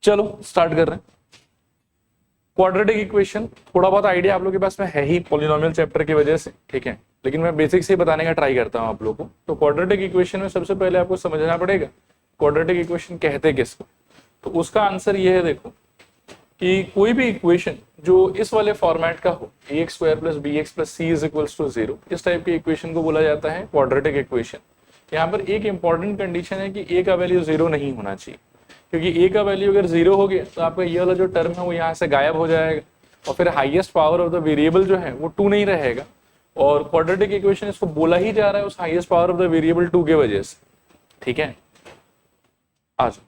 चलो स्टार्ट कर रहे हैं। क्वाड्रेटिक इक्वेशन थोड़ा बहुत आइडिया आप लोगों के पास में है ही पॉलिनोमियल चैप्टर की वजह से, ठीक है, लेकिन मैं बेसिक से बताने का ट्राई करता हूं आप लोगों को। तो क्वाड्रेटिक इक्वेशन में सबसे पहले आपको समझना पड़ेगा क्वाड्रेटिक इक्वेशन कहते किसको। तो उसका आंसर ये है, देखो कि कोई भी इक्वेशन जो इस वाले फॉर्मेट का हो, ax square plus b x plus c is equals to 0, इस टाइप की इक्वेशन को बोला जाता है क्वाड्रेटिक इक्वेशन। यहाँ पर एक इंपॉर्टेंट कंडीशन है कि a का वैल्यू 0 नहीं होना चाहिए, क्योंकि a का वैल्यू अगर 0 हो गया तो आपका ये वाला जो टर्म है वो यहाँ से गायब हो जाएगा और फिर highest power of the variable जो है वो 2 नहीं रहेगा। और क्वाड्रेटिक इक्वेशन इसको बोला ही जा रहा है उस highest power of the variable 2 के वजह से, ठीक है। आज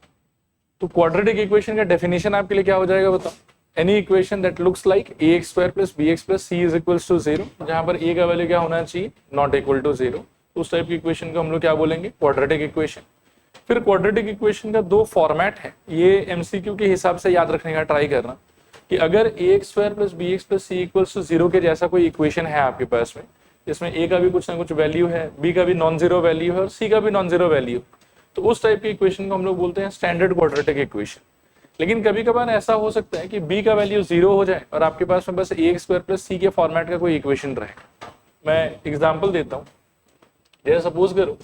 तो क्वाड्रेटिक इक्वेशन का डेफिनेशन आपके लिए क्या हो जाएगा बताओ। Any equation that looks like ax square plus b x plus c is equals to 0, जहां पर a का वैल्यू क्या होना चाहिए, नॉट इक्वल टू 0, उस टाइप की इक्वेशन को हम लोग क्या बोलेंगे, क्वाड्रेटिक इक्वेशन। फिर क्वाड्रेटिक इक्वेशन का दो फॉर्मेट है, ये एमसीक्यू के हिसाब से याद रखने का ट्राई करना कि अगर ax square plus b x plus c equals to 0 के जैसा कोई इक्वेशन है आपके पास में, जिसमें a का भी कुछ ना कुछ वैल्यू है, b का भी नॉन जीरो वैल्यू है और c का भी नॉन जीरो वैल्यू, तो उस टाइप की इक्वेशन को हम लोग बोलते हैं स्टैंडर्ड क्वाड्रेटिक इक्वेशन। लेकिन कभी कभार ऐसा हो सकता है कि b का वैल्यू 0 हो जाए और आपके पास में बस ax स्क्वायर प्लस c के फॉर्मेट का कोई इक्वेशन रहे। मैं एग्जांपल देता हूँ, जैसे सपोज करो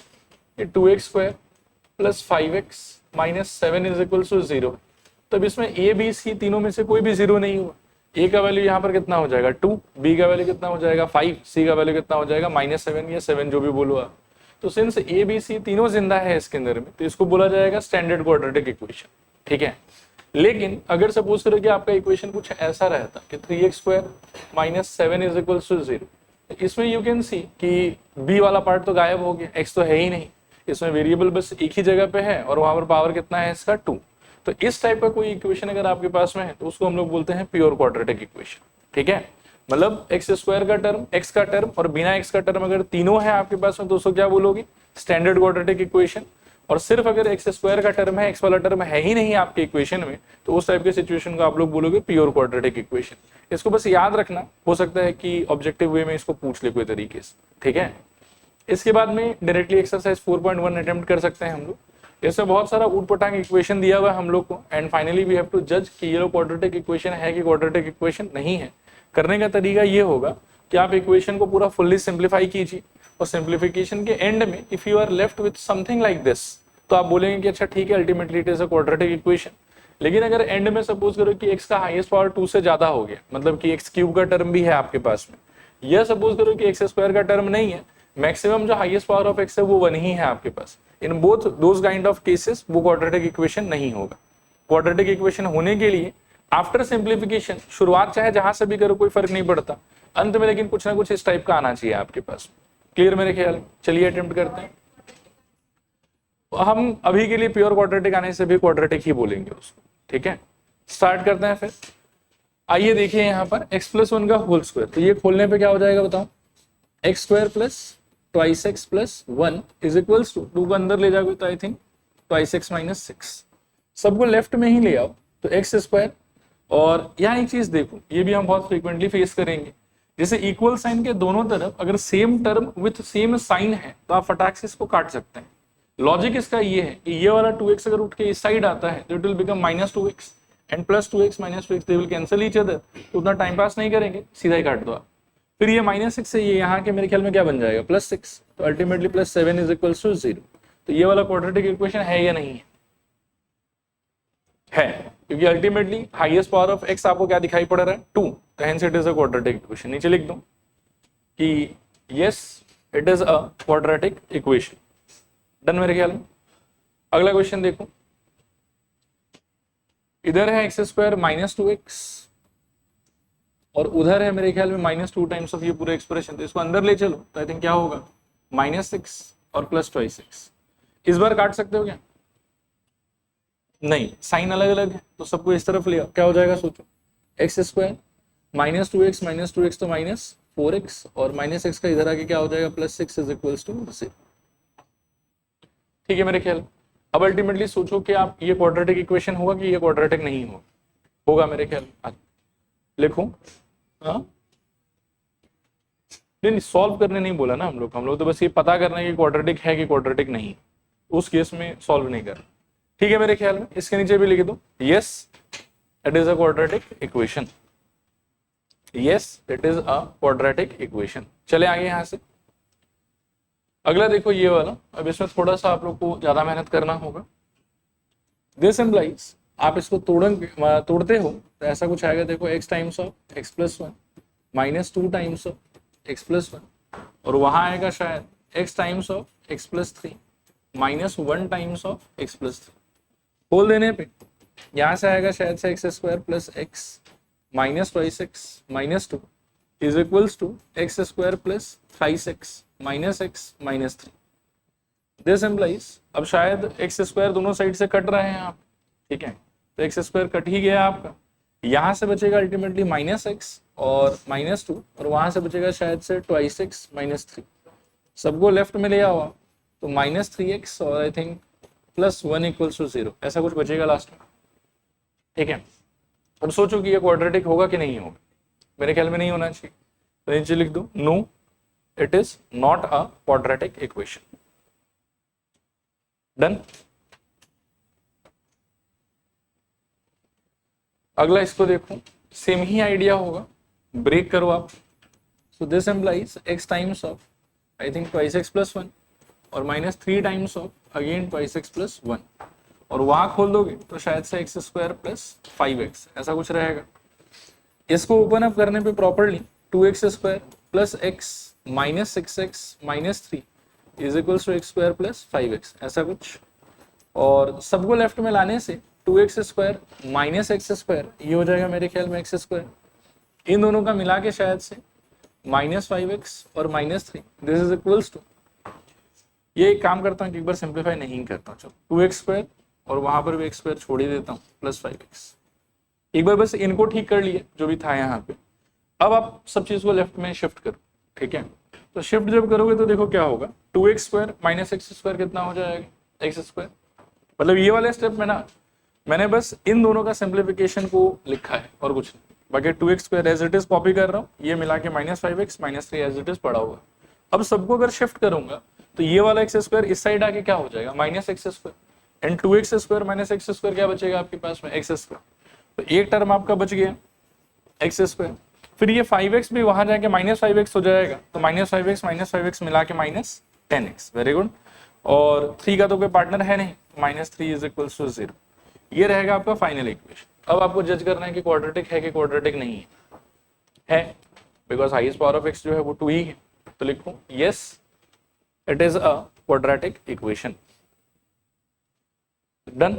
कि 2x square plus 5x minus 7 is equal to 0, तब इसमें a b c तीनों में से कोई भी 0 नहीं हुआ। a का वैल्यू यहाँ पर कितना हो जाएगा 2, b का वैल्यू कितना हो जाएगा 5, c का वैल्यू कितना हो जाएगा -7 या 7 जो भी बोलो आप। तो सिंस a b c तीनों जिंदा है इसके अंदर में, तो इसको बोला जाएगा स्टैंडर्ड क्वाड्रेटिक इक्वेशन, ठीक है। लेकिन अगर सपोज करो कि आपका इक्वेशन कुछ ऐसा रहता कि 3x square minus 7 is equal to 0, इसमें यू कैन सी कि b वाला पार्ट तो गायब हो गया, x तो है ही नहीं, इसमें वेरिएबल बस एक ही जगह पे है और वहां पर पावर कितना है इसका 2। तो इस टाइप का कोई इक्वेशन अगर आपके पास में है तो उसको हम लोग बोलते हैं प्योर क्वाड्रेटिक इक्वेशन, ठीक है। मतलब एक्स स्क्वायर का टर्म, एक्स का टर्म और बिना एक्स का टर्म अगर तीनों है आपके पास में तो उसको क्या बोलोगे, स्टैंडर्ड क्वाड्रेटिक इक्वेशन। और सिर्फ अगर एक्स स्क्वायर का टर्म है, एक्स वाला टर्म है ही नहीं आपके इक्वेशन में, तो उस टाइप के सिचुएशन को आप लोग बोलोगे प्योर क्वाड्रेटिक इक्वेशन। इसको बस याद रखना, हो सकता है कि ऑब्जेक्टिव वे में इसको पूछ ले कोई तरीके से, ठीक है। इसके बाद में डायरेक्टली एक्सरसाइज 4.1 अटेम्प्ट कर सकते हैं हम लोग। इसमें बहुत सारा ऊटपटांग इक्वेशन दिया हुआ है हम लोग को, and finally we have to जज कि ये लोग क्वाड्रेटिक इक्वेशन है कि क्वाड्रेटिक इक्वेशन नहीं है। करने का तरीका ये होगा कि आप इक्वेशन को पूरा फुल्ली सिंप्लीफाई कीजिए और सिंप्लीफिकेशन के एंड में if you are left with something like this, तो आप बोलेंगे कि अच्छा ठीक है, ultimately it is a quadratic equation. लेकिन अगर एंड में सपोज करो कि x का हाईएस्ट पावर 2 से ज्यादा हो गया, मतलब कि x क्यूब का टर्म भी है आपके पास में, या सपोज करो कि x स्क्वायर का टर्म नहीं है, मैक्सिमम जो हाईएस्ट पावर ऑफ x है वो 1 ही है आपके पास, in both those kind of cases वो क्वाड्रेटिक इक्वेशन नहीं होगा। क्वाड्रेटिक इक्वेशन होने के लिए आफ्टर सिंप्लीफिकेशन, शुरुआत चाहे जहां से भी करो कोई फर्क नहीं पड़ता, अंत में लेकिन कुछ ना कुछ इस टाइप का आना चाहिए आपके पास। क्लियर मेरे ख्याल। चलिए अटेम्प्ट करते हैं। हम अभी के लिए प्योर क्वाड्रेटिक आने से भी क्वाड्रेटिक ही बोलेंगे उसको, ठीक है। स्टार्ट करते हैं फिर। आइए देखिए यहाँ पर x+1 का होल स्क्वायर, तो ये खोलने पे क्या हो जाएगा बताओ, x square plus twice x plus 1 is equals to 2 को अंदर ले जाओगे तो I think twice x minus 6, सबको लेफ्ट में ही ले आओ तो एक्स स्क्वायर। और यहाँ एक चीज देखो, ये भी हम बहुत फ्रीक्वेंटली फेस करेंगे, जैसे इक्वल साइन के दोनों तरफ अगर same term with same sign है तो आप फटाक से इसको काट सकते हैं। लॉजिक इसका ये है कि ये वाला 2x अगर उठ के इस साइड आता है तो it will become -2x and +2x -2x, they will cancel each other, तो उतना टाइम पास नहीं करेंगे, सीधा ही काट दो आप। फिर ये -6 से ये यहाँ के मेरे ख्याल में क्या बन जाएगा +6, तो अल्टीमेटली +7 इज इक्वल टू 0। तो ये वाला क्वाड्रेटिक इक्वेशन है या नहीं है, क्योंकि ultimately highest power of x आपको क्या दिखाई पड़ रहा है 2, तो hence it is a quadratic equation. नीचे लिख दो कि yes it is a quadratic equation. Done मेरे ख्याल में। अगला क्वेश्चन देखो, इधर है एक्स स्क्वायर -2x और उधर है मेरे ख्याल में -2 टाइम्स ऑफ ये पूरा एक्सप्रेशन, तो इसको अंदर ले चलो तो आई थिंक क्या होगा -6 और +2x। इस बार काट सकते हो क्या, नहीं, साइन अलग अलग है तो सबको इस तरफ ले आओ, क्या हो जाएगा सोचो, एक्स स्क्वायर -2x तो -4x और -x का इधर आके क्या हो जाएगा +6 इज इक्वल्स टू 0। ठीक है मेरे ख्याल। अब अल्टीमेटली सोचो कि आप ये क्वाड्रेटिक इक्वेशन होगा कि ये क्वाड्रेटिक नहीं होगा, होगा मेरे ख्याल। लिखो, हाँ नहीं सॉल्व करने नहीं बोला ना हम लोग तो बस ये पता करना है कि क्वाड्रेटिक है कि क्वाड्रेटिक नहीं, उस केस में सॉल्व नहीं करना, ठीक है मेरे ख्याल में, इसके नीचे भी लिख दो yes it is a quadratic equation, yes it is a quadratic equation. चले आगे यहां से अगला देखो ये वाला, अब इसमें थोड़ा सा आप लोग को ज्यादा मेहनत करना होगा। दिस इम्प्लाइज, आप इसको तोड़ते हो तो ऐसा कुछ आएगा, देखो x times of x plus one minus 2 times of x plus one, और वहां आएगा शायद x times of x plus three minus 1 times of x plus three. खोल देने पे यहां से आएगा शायद से x square plus x minus twice x minus 2 is equals to x square plus thrice x minus x minus 3। This implies, अब शायद एक्स स्क्वायर दोनों साइड से कट रहे हैं आप, ठीक है, तो एक्स स्क्वायर कट ही गया आपका, यहां से बचेगा अल्टीमेटली माइनस एक्स और माइनस 2, और वहां से बचेगा शायद से ट्वाइस एक्स माइनस 3। सबको लेफ्ट में ले आओ तो माइनस 3x और I think plus 1 equals to 0, ऐसा कुछ बचेगा लास्ट में, ठीक है। अब सोचो कि ये क्वाड्रेटिक होगा कि नहीं होगा, मेरे ख्याल में नहीं होना चाहिए, तो नीचे लिख दो no it is not a quadratic equation. Done. अगला इसको देखो, सेम ही आइडिया होगा, ब्रेक करो आप। So this implies x times of I think twice x plus 1 और minus 3 times of again twice x plus 1, और वहां खोल दोगे तो शायद से एक्स स्क्वायर प्लस 5x ऐसा कुछ रहेगा। इसको ओपन अप करने पे properly 2x square plus x minus 6x minus 3 is equals to x square plus 5x ऐसा कुछ, और सबको लेफ्ट में लाने से 2x square minus x square ये हो जाएगा मेरे ख्याल में एक्स स्क्वायर, इन दोनों का मिला के शायद से माइनस 5x और minus 3 this is equals to, ये एक काम करता हूँ कि एक बार सिंप्लीफाई नहीं करता हूँ, चलो 2x स्क्वायर और वहां पर भी x स्क्वायर छोड़ ही देता हूँ प्लस 5x, एक बार बस इनको ठीक कर लिए जो भी था यहाँ पे। अब आप सब चीज को लेफ्ट में शिफ्ट करो, ठीक है, तो शिफ्ट जब करोगे तो देखो क्या होगा, 2x square minus x square कितना हो जाएगा एक्स स्क्वायर, मतलब ये वाले स्टेप में ना मैंने बस इन दोनों का सिंप्लीफिकेशन को लिखा है और कुछ नहीं, बाकी 2x square as it is copy कर रहा हूँ, ये मिला के minus 5x minus 3 as it is पड़ा हुआ। अब सबको अगर शिफ्ट करूंगा तो ये वाला एक्स स्क्वायर इस साइड आके क्या हो जाएगा minus x square, and 2x square minus x square क्या बचेगा आपके पास में एक्स स्क्वायर, तो एक टर्म आपका बच गया एक्स स्क्वायर, फिर ये 5x भी वहां जाके माइनस 5x हो जाएगा, तो माइनस 5x मिला के माइनस 10x, वेरी गुड, और 3 का तो कोई पार्टनर है नहीं, माइनस 3 इज इक्वल टू 0, ये रहेगा आपका फाइनल इक्वेशन। अब आपको जज करना है कि क्वाड्रेटिक है कि क्वाड्रेटिक नहीं है, because highest power of x जो है वो 2 ही है, तो लिखो yes it is a quadratic equation. Done.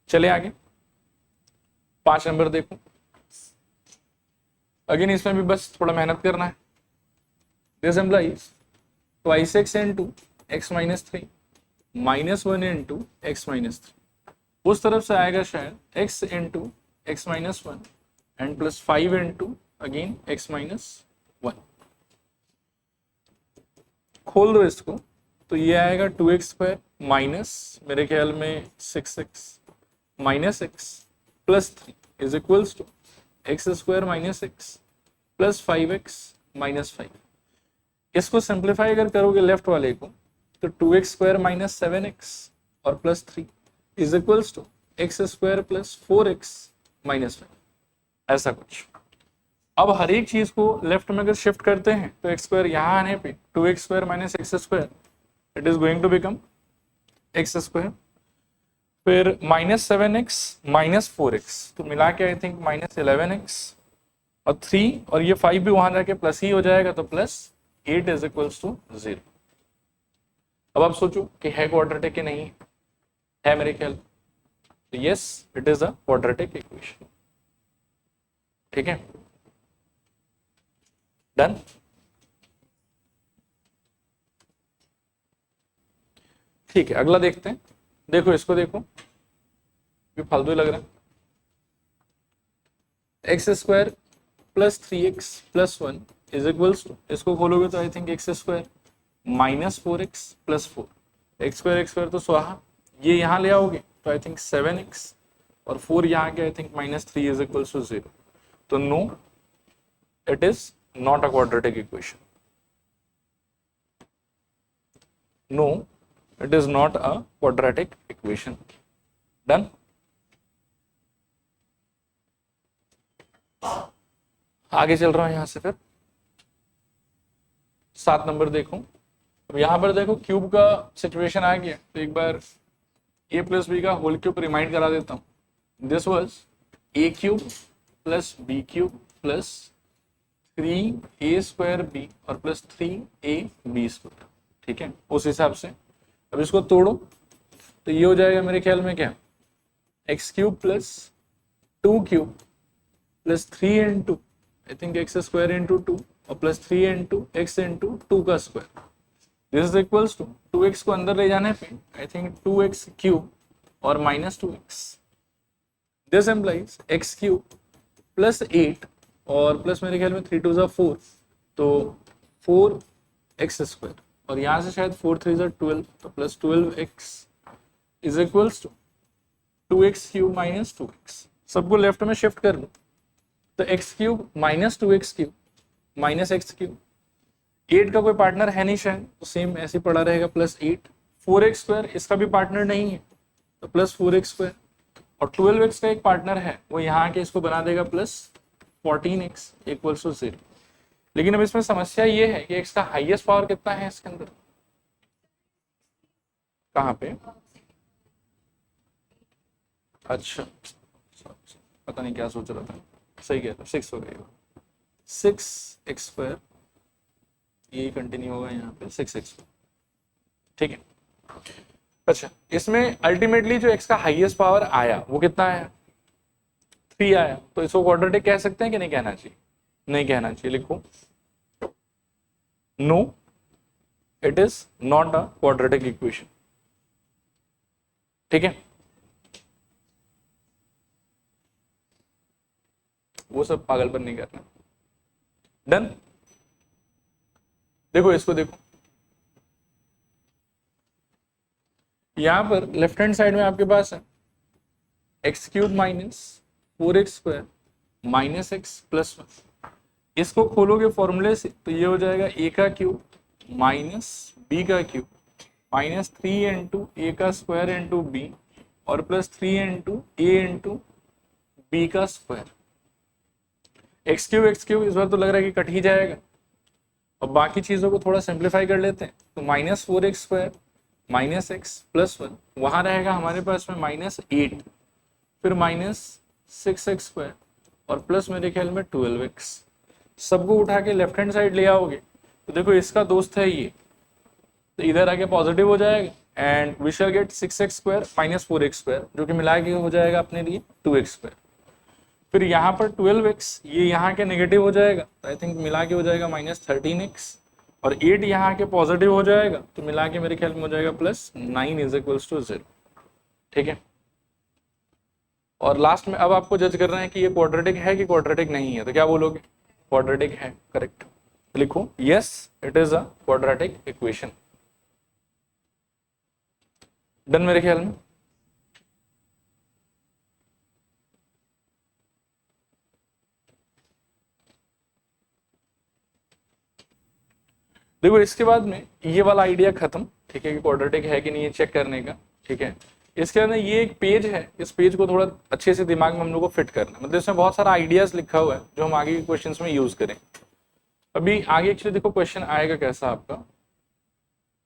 चले आगे 5 नंबर देखो, अगेन इसमें भी बस थोड़ा मेहनत करना है। This implies twice x into x minus 3 minus 1 into x minus 3, उस तरफ से आएगा शायद x into x minus 1 and plus 5 into again x minus 1, खोल दो इसको तो ये आएगा 2x स्क्वायर माइनस मेरे ख्याल में 6x minus x plus 3 is equals to x square minus x plus 5x minus 5। इसको सिंप्लीफाई अगर करोगे लेफ्ट वाले को तो 2x स्क्वायर माइनस 7x और plus 3 is equals to x square plus 4x minus 5 ऐसा कुछ। अब हर एक चीज को लेफ्ट में अगर शिफ्ट करते हैं तो एक्स स्क्वायर यहाँ आने पे 2x square minus x square it is going to become x square, फिर माइनस 7x माइनस 4x तो मिला के आई थिंक माइनस 11x और 3 और ये 5 भी वहां जाके प्लस ही हो जाएगा तो प्लस 8 इज इक्वल्स टू 0। अब आप सोचो कि है क्वाड्रेटिक कि नहीं है, मेरे ख्याल तो yes it is a quadratic equation, ठीक है। डन। ठीक है अगला देखते हैं, देखो इसको देखो ये फालतू ही लग रहा है, x square plus 3x plus 1 is equals to, इसको खोलोगे तो I think x square minus 4x plus 4, x square तो स्वाहा, ये यहाँ ले आओगे तो आई थिंक 7x और 4 यहाँ के I think minus 3 is equals to 0, तो no it is not a quadratic equation, no it is not a quadratic equation. Done. आगे चल रहा हूं यहां से फिर 7 नंबर देखो। अब यहां पर देखो क्यूब का सिचुएशन आ गया, तो एक बार a प्लस बी का होल क्यूब रिमाइंड करा देता हूं। This was a cube plus b cube plus 3a square b और प्लस 3ab स्क्वायर, ठीक है। उस हिसाब से अब इसको तोड़ो तो ये हो जाएगा मेरे ख्याल में क्या, x cube plus 2 cube plus 3 into I think x square into 2 और प्लस 3 इंटू एक्स इंटू 2 का square. This is equals to 2x को अंदर ले जाने पे आई थिंक 2x क्यूब और minus 2x। This implies x cube plus 8 और plus मेरे ख्याल में 3 2 ज़ा 4, तो 4x स्क्वायर और यहाँ से शायद 4 3 ज़ा 12, तो plus 12x is equals to 2x cube minus 2x। सबको लेफ्ट में शिफ्ट कर लो तो x cube minus 2x cube minus x cube, 8 का कोई पार्टनर है नहीं शायद, तो सेम ऐसे पड़ा रहेगा प्लस 8। 4x स्क्वायर इसका भी पार्टनर नहीं है तो प्लस 4x स्क्वायर और 12x का एक पार्टनर है, वो यहाँ के इसको बना देगा प्लस 14x इक्वल्स टू 0। लेकिन अब इसमें समस्या ये है कि x का हाईएस्ट पावर कितना है इसके अंदर, कहाँ पे, अच्छा पता नहीं क्या सोच रहा था, सही कह रहा, 6 हो गई, 6x स्क्वायर, ये कंटिन्यू होगा यहाँ पे 6x, ठीक है। अच्छा इसमें अल्टीमेटली जो x का हाईएस्ट पावर आया वो कितना आया, 3 आया, तो इसको क्वाड्रेटिक कह सकते हैं कि नहीं कहना चाहिए, नहीं कहना चाहिए, लिखो no it is not a quadratic equation, ठीक है। वो सब पागलपन नहीं करना। डन। देखो इसको देखो, यहां पर लेफ्ट हैंड साइड में आपके पास है x cube minus 4x square minus x plus 1। इसको खोलोगे फॉर्मूले से तो ये हो जाएगा a का क्यूब माइनस b का क्यूब माइनस 3 इंटू ए का स्क्वायर इंटू बी और प्लस 3 इंटू ए इंटू बी का स्क्वायर। एक्स क्यूब इस बार तो लग रहा है कि कट ही जाएगा। अब बाकी चीजों को थोड़ा सिंप्लीफाई कर लेते हैं, तो minus 4x square minus x plus 1 वहां रहेगा हमारे पास में माइनस 8, फिर माइनस 6x स्क्वायर और प्लस मेरे ख्याल में 12x। सबको उठा के लेफ्ट हैंड साइड ले आओगे तो देखो इसका दोस्त है ये, तो इधर आके पॉजिटिव हो जाएगा and we shall get 6x square minus 4x square जो कि मिला के हो जाएगा अपने लिए 2x स्क्वायर। फिर यहाँ पर 12x ये यहाँ के नेगेटिव हो जाएगा तो आई थिंक मिला के हो जाएगा माइनस 13x और 8 यहाँ के पॉजिटिव हो जाएगा तो मिला के मेरे ख्याल में हो जाएगा प्लस 9 इज इक्वल्स टू 0, ठीक है। और लास्ट में अब आपको जज करना है कि ये क्वाड्रेटिक है कि क्वाड्रेटिक नहीं है, तो क्या बोलोगे, क्वाड्रेटिक है, करेक्ट। लिखो yes it is a quadratic equation. Done मेरे ख्याल में। देखो इसके बाद में ये वाला आइडिया खत्म, ठीक है, कि क्वाड्रेटिक है कि नहीं ये चेक करने का, ठीक है। इसके अंदर ये एक पेज है, इस पेज को थोड़ा अच्छे से दिमाग में हम लोग को फिट करना, मतलब इसमें बहुत सारा आइडियाज लिखा हुआ है जो हम आगे के क्वेश्चंस में यूज करें। अभी आगे एक्चुअली देखो क्वेश्चन आएगा कैसा आपका,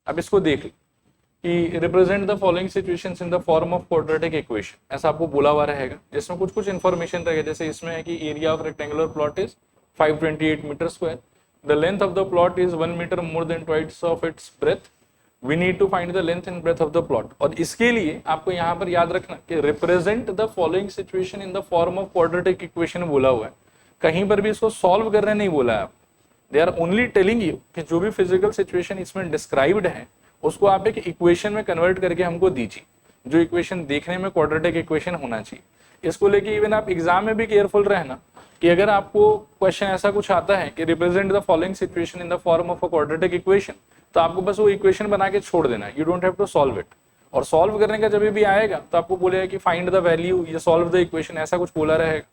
अब इसको देख कि represent the following situations in the form of quadratic equation, ऐसा आपको बोला हुआ रहेगा जिसमें कुछ कुछ इन्फॉर्मेशन रहेगा। जैसे इसमें है कि area of rectangular plot is 528 metre square, the length of the plot is 1 meter more than twice of its breadth, we need to find the length and breadth of the plot। और इसके लिए आपको यहाँ पर याद रखना कि represent the following situation in the form of quadratic equation बोला हुआ है, कहीं पर भी इसको सॉल्व करने नहीं बोला है। they are only telling you कि जो भी फिजिकल सिचुएशन इसमें डिस्क्राइब्ड है उसको आप एक इक्वेशन में कन्वर्ट करके हमको दीजिए, जो इक्वेशन देखने में क्वाड्रेटिक इक्वेशन होना चाहिए। इसको लेके इवन आप एग्जाम में भी केयरफुल रहना कि अगर आपको क्वेश्चन ऐसा कुछ आता है कि represent the following situation in the form of a quadratic equation, तो आपको बस वो इक्वेशन बना के छोड़ देना है, you don't have to solve it. और सॉल्व करने का जब भी आएगा तो आपको बोलेगा कि फाइंड द वैल्यू या सॉल्व द इक्वेशन, ऐसा कुछ बोला रहेगा।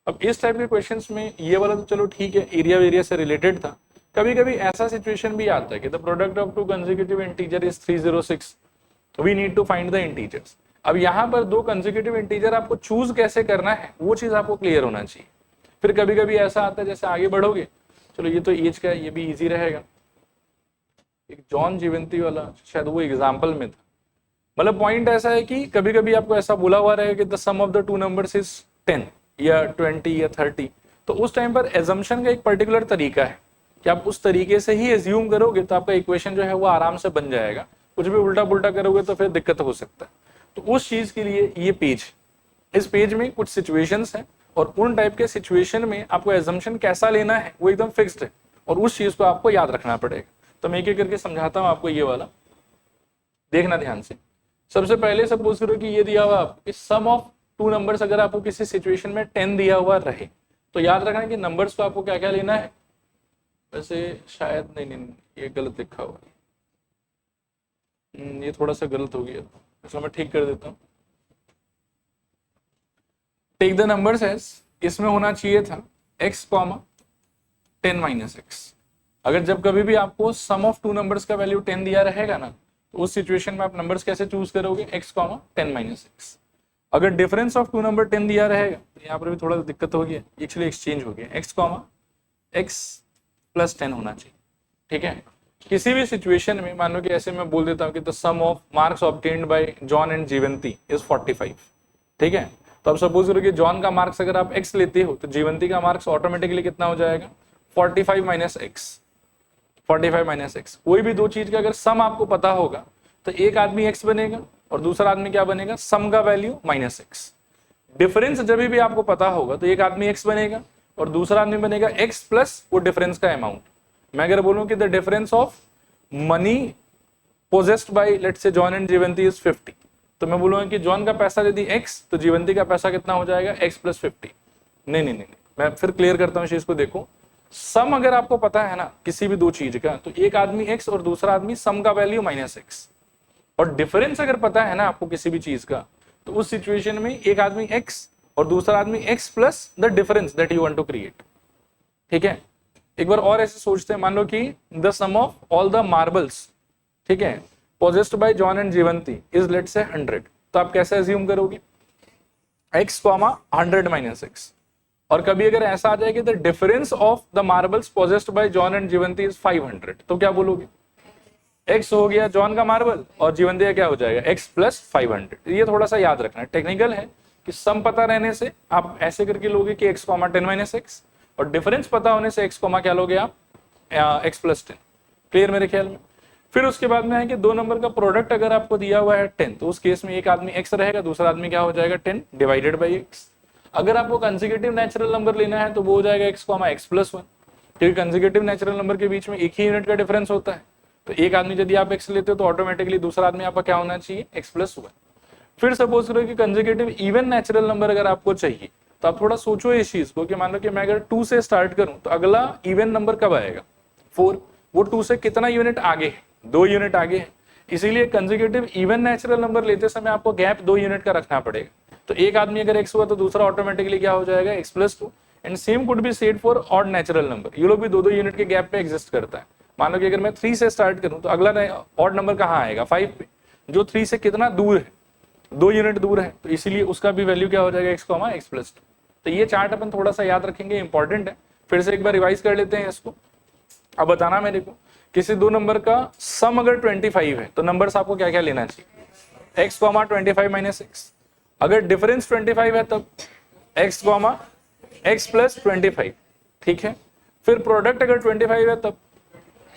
अब इस टाइप के क्वेश्चंस में ये वाला तो चलो ठीक है, एरिया वेरिया से रिलेटेड था। कभी कभी ऐसा सिचुएशन भी आता है कि the product of two consecutive integer is 306, we need to find the integers. अब यहाँ पर दो कंसेक्यूटिव इंटीजर आपको चूज कैसे करना है वो चीज आपको क्लियर होना चाहिए। फिर कभी कभी ऐसा आता है जैसे आगे बढ़ोगे, चलो ये तो एज का है, ये भी इजी रहेगा। एक जॉन जीवंती वाला शायद वो एग्जाम्पल में था। मतलब पॉइंट ऐसा है कि कभी कभी आपको ऐसा बोला हुआ रहेगा कि the sum of the two numbers is 10 या 20 या 30, तो उस टाइम पर एजम्पशन का एक पर्टिकुलर तरीका है कि आप उस तरीके से ही एज्यूम करोगे तो आपका इक्वेशन जो है वो आराम से बन जाएगा। कुछ भी उल्टा पुल्टा करोगे तो फिर दिक्कत हो सकता है। तो उस चीज के लिए ये पेज, इस पेज में कुछ सिचुएशंस हैं और उन टाइप के सिचुएशन में आपको एजम्पशन कैसा लेना है वो एकदम फिक्स्ड है और उस चीज को आपको याद रखना पड़ेगा। तो मैं एक एक करके समझाता हूँ आपको। ये वाला देखना ध्यान से। सबसे पहले सपोज करो कि ये दिया हुआ आपको सम ऑफ टू नंबर्स, अगर आपको किसी सिचुएशन में 10 दिया हुआ रहे तो याद रखना कि नंबर्स को आपको क्या क्या लेना है। वैसे शायद नहीं, ये गलत लिखा हुआ है, ये थोड़ा सा गलत हो गया, इसको मैं ठीक कर देता हूँ। टेक द नंबर्स एज, इसमें होना चाहिए था x, 10 - x। अगर जब कभी भी आपको सम ऑफ टू नंबर्स का वैल्यू 10 दिया रहेगा ना, तो उस सिचुएशन में आप नंबर्स कैसे चूज करोगे, x, 10 - x। अगर डिफरेंस ऑफ टू नंबर 10 दिया रहेगा तो यहाँ पर भी थोड़ा दिक्कत हो गया, एक्चुअली एक्सचेंज हो गया, x, x + 10 होना चाहिए। ठीक है, किसी भी सिचुएशन में मान लो कि ऐसे मैं बोल देता हूँ कि the sum of marks obtained by John and Jeevanti is 45। ठीक है, तो अब सपोज करो कि जॉन का मार्क्स अगर आप x लेते हो तो जीवंती का मार्क्स ऑटोमेटिकली कितना हो जाएगा, 45 - x। 45 - x। कोई भी दो चीज का अगर सम आपको पता होगा तो एक आदमी x बनेगा और दूसरा आदमी क्या बनेगा, सम का वैल्यू -x। डिफरेंस जब भी आपको पता होगा तो एक आदमी x बनेगा और दूसरा आदमी बनेगा x प्लस वो डिफरेंस का अमाउंट। मैं अगर बोलूं कि the difference of money possessed by let's say John and Jeevanti is 50, तो मैं बोलूंगा कि जॉन का पैसा यदि x तो जीवंती का पैसा कितना हो जाएगा, x + 50। नहीं, मैं फिर क्लियर करता हूँ इस चीज को। देखो, सम अगर आपको पता है ना किसी भी दो चीज का, तो एक आदमी x और दूसरा आदमी सम का वैल्यू -x। और डिफरेंस अगर पता है ना आपको किसी भी चीज का, तो उस सिचुएशन में एक आदमी x और दूसरा आदमी x plus the difference that you want to create. ठीक है, एक बार और ऐसे सोचते हैं, मान लो कि the sum of all the marbles, ठीक है, possessed by John and Jeevanti is let's say 100, तो आप कैसे अज्यूम करोगे, x, 100 - x। और कभी अगर ऐसा आ जाए कि the difference of the marbles possessed by John and Jeevanti is 500, तो क्या बोलोगे, x हो गया जॉन का मार्बल और जीवंती का क्या हो जाएगा, x + 500। ये थोड़ा सा याद रखना है, टेक्निकल है कि सम पता रहने से आप ऐसे करके लोगे कि x, 10 - x, और डिफरेंस पता होने से x, क्या लोगे आप, x + 10। क्लियर मेरे ख्याल में। फिर उसके बाद में है कि दो नंबर का प्रोडक्ट अगर आपको दिया हुआ है 10, तो उस केस में एक आदमी x रहेगा, दूसरा आदमी क्या हो जाएगा, 10 / x। अगर आपको कंसेक्यूटिव नेचुरल नंबर लेना है तो वो हो जाएगा x, x + 1, क्योंकि कंसेक्यूटिव नेचुरल नंबर के बीच में एक ही यूनिट का डिफरेंस होता है। तो एक आदमी यदि आप x लेते हो तो ऑटोमेटिकली दूसरा आदमी आपका क्या होना चाहिए, x + 1। फिर सपोज करो कि कंसेक्यूटिव इवन नेचुरल नंबर अगर आपको चाहिए, तो आप थोड़ा सोचो इस चीज को कि मान लो कि मैं अगर 2 से स्टार्ट करूं तो अगला इवन नंबर कब आएगा, 4। वो 2 से कितना यूनिट आगे है, 2 यूनिट आगे है। इसीलिए कंसेक्यूटिव इवन नेचुरल नंबर लेते समय आपको गैप 2 यूनिट का रखना पड़ेगा। तो एक आदमी अगर x हुआ तो दूसरा ऑटोमेटिकली क्या हो जाएगा, x + 2। And same could be said for odd natural number, ये लोग भी 2-2 यूनिट के गैप पे एग्जिस्ट करता है। मान लो कि अगर मैं 3 से स्टार्ट करूं तो अगला ऑड नंबर कहाँ आएगा, 5 पे, जो 3 से कितना दूर है, 2 यूनिट दूर है, तो इसीलिए उसका भी वैल्यू क्या हो जाएगा, x, x + 2। तो ये चार्ट अपन थोड़ा सा याद रखेंगे, इंपॉर्टेंट है। फिर से एक बार रिवाइज कर लेते हैं इसको। अब बताना मेरे को, किसी दो नंबर का सम अगर 25 है तो नंबर्स आपको क्या क्या लेना चाहिए, x, 25 - x। अगर डिफरेंस 25 है तब x, x + 25। ठीक है, फिर प्रोडक्ट अगर 25 है तब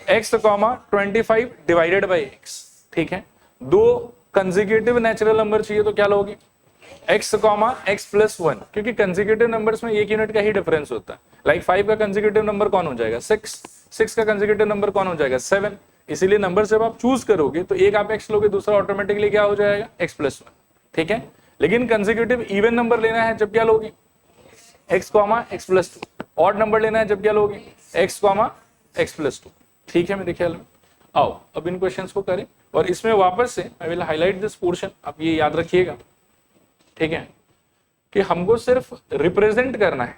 x, 25 / x। ठीक है, दो कंसेक्यूटिव नेचुरल नंबर चाहिए तो क्या लोगे, x, x + 1, क्योंकि कंसेक्यूटिव नंबर्स में एक यूनिट का ही डिफरेंस होता है। लाइक 5 का कंसेक्यूटिव नंबर कौन हो जाएगा, 6 का कंसेक्यूटिव नंबर कौन हो जाएगा, 7। इसीलिए नंबर जब आप चूज करोगे तो एक आप x लोगे, दूसरा ऑटोमेटिकली क्या हो जाएगा, x + 1। ठीक है, लेकिन कंसेक्यूटिव इवन नंबर लेना है जब क्या लोगे, x, x + 2। ऑड नंबर लेना है जब क्या लोगे, x, x + 2। ठीक है मेरे ख्याल में। आओ अब इन क्वेश्चंस को करें, और इसमें वापस से I will highlight this portion, आप ये याद रखिएगा। ठीक है, कि हमको सिर्फ रिप्रेजेंट करना है